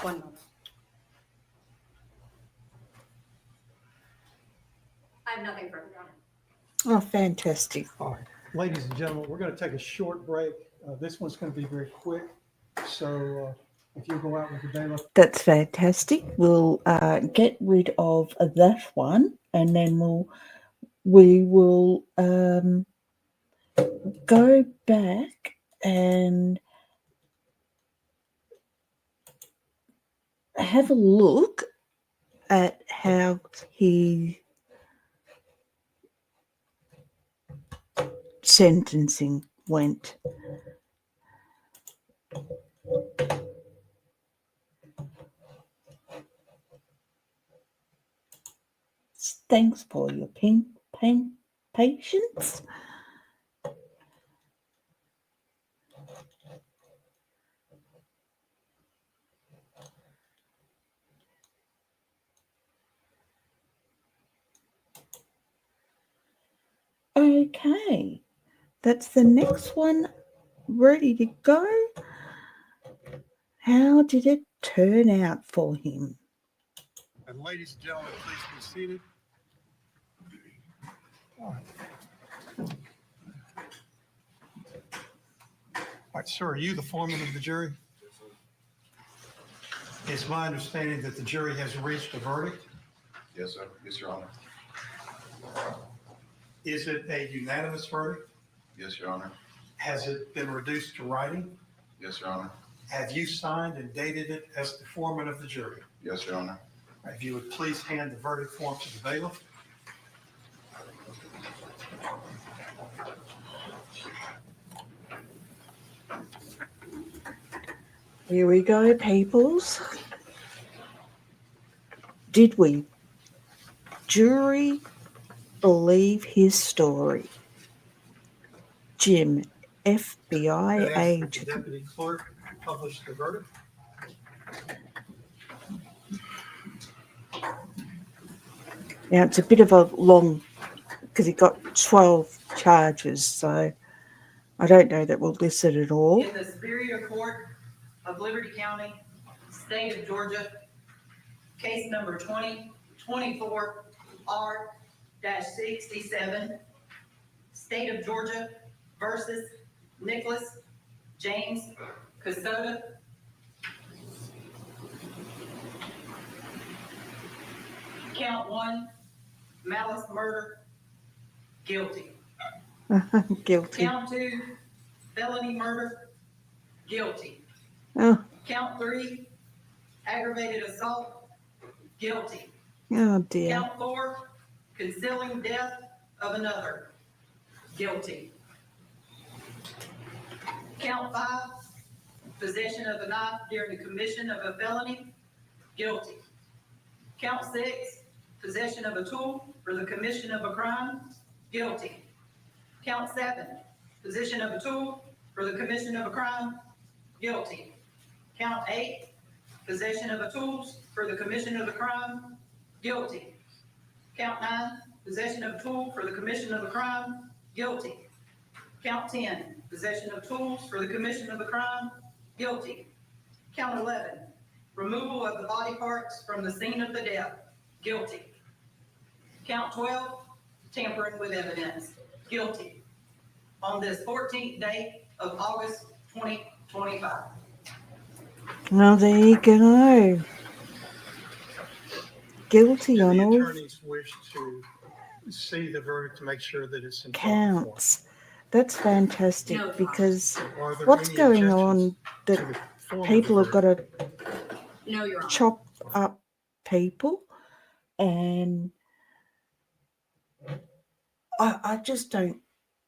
1 moment. I have nothing further, Your Honor. Oh, fantastic. All right, ladies and gentlemen, we're going to take a short break. This one's going to be very quick. So if you go out with the bailiff. That's fantastic. We'll get rid of that one, and then we will go back and have a look at how he sentencing went. Thanks for your patience. Okay, that's the next one ready to go. How did it turn out for him? And ladies and gentlemen, please be seated. All right, sir, are you the foreman of the jury? It's my understanding that the jury has reached a verdict. Yes, sir. Yes, Your Honor. Is it a unanimous verdict? Yes, Your Honor. Has it been reduced to writing? Yes, Your Honor. Have you signed and dated it as the foreman of the jury? Yes, Your Honor. If you would please hand the verdict form to the bailiff. Here we go, peoples. Did we, jury, believe his story? Jim, FBI I'd ask that agent. the deputy clerk publish the verdict. Now, it's a bit of a long, because he got 12 charges, so I don't know that we'll list it at all. In the Superior Court of Liberty County, State of Georgia, case number 2024 R-67, State of Georgia versus Nicholas James Kassotis. Count 1, malice murder, guilty. Guilty. Count 2, felony murder, guilty. Oh, Count 3, aggravated assault, guilty. oh dear. Count 4, concealing death of another, guilty. Count 5, possession of a knife during the commission of a felony, guilty. Count 6, possession of a tool for the commission of a crime, guilty. Count 7, possession of a tool for the commission of a crime, guilty. Count 8, possession of a tools for the commission of the crime, guilty. Count 9, possession of a tool for the commission of the crime, guilty. Count 10, possession of tools for the commission of the crime, guilty. Count 11, removal of the body parts from the scene of the death, guilty. Count 12, tampering with evidence, guilty. On this 14th day of August 2025. Well, there you go. Guilty Do on the all attorneys wish to see the verdict to make sure that it's in proper form? counts. That's fantastic No, because Are there what's any going objections on to that the form of people the have got to No, Your Honor. chop up people, and I just don't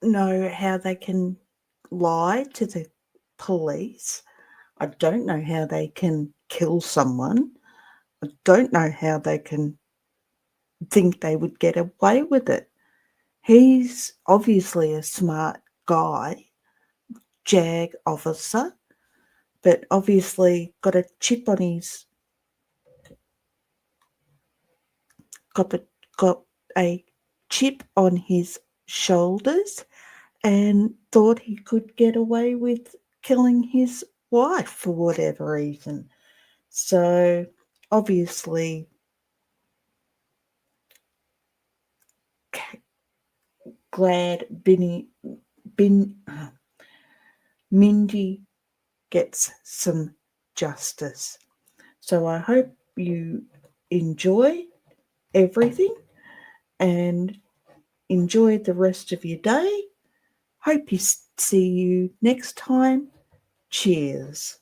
know how they can lie to the police. I don't know how they can kill someone. I don't know how they can think they would get away with it. He's obviously a smart guy, JAG officer, but obviously got a chip on his got a chip on his shoulders and thought he could get away with killing his wife for whatever reason. So obviously, glad Mindy gets some justice. So I hope you enjoy everything and enjoy the rest of your day. Hope you see you next time. Cheers.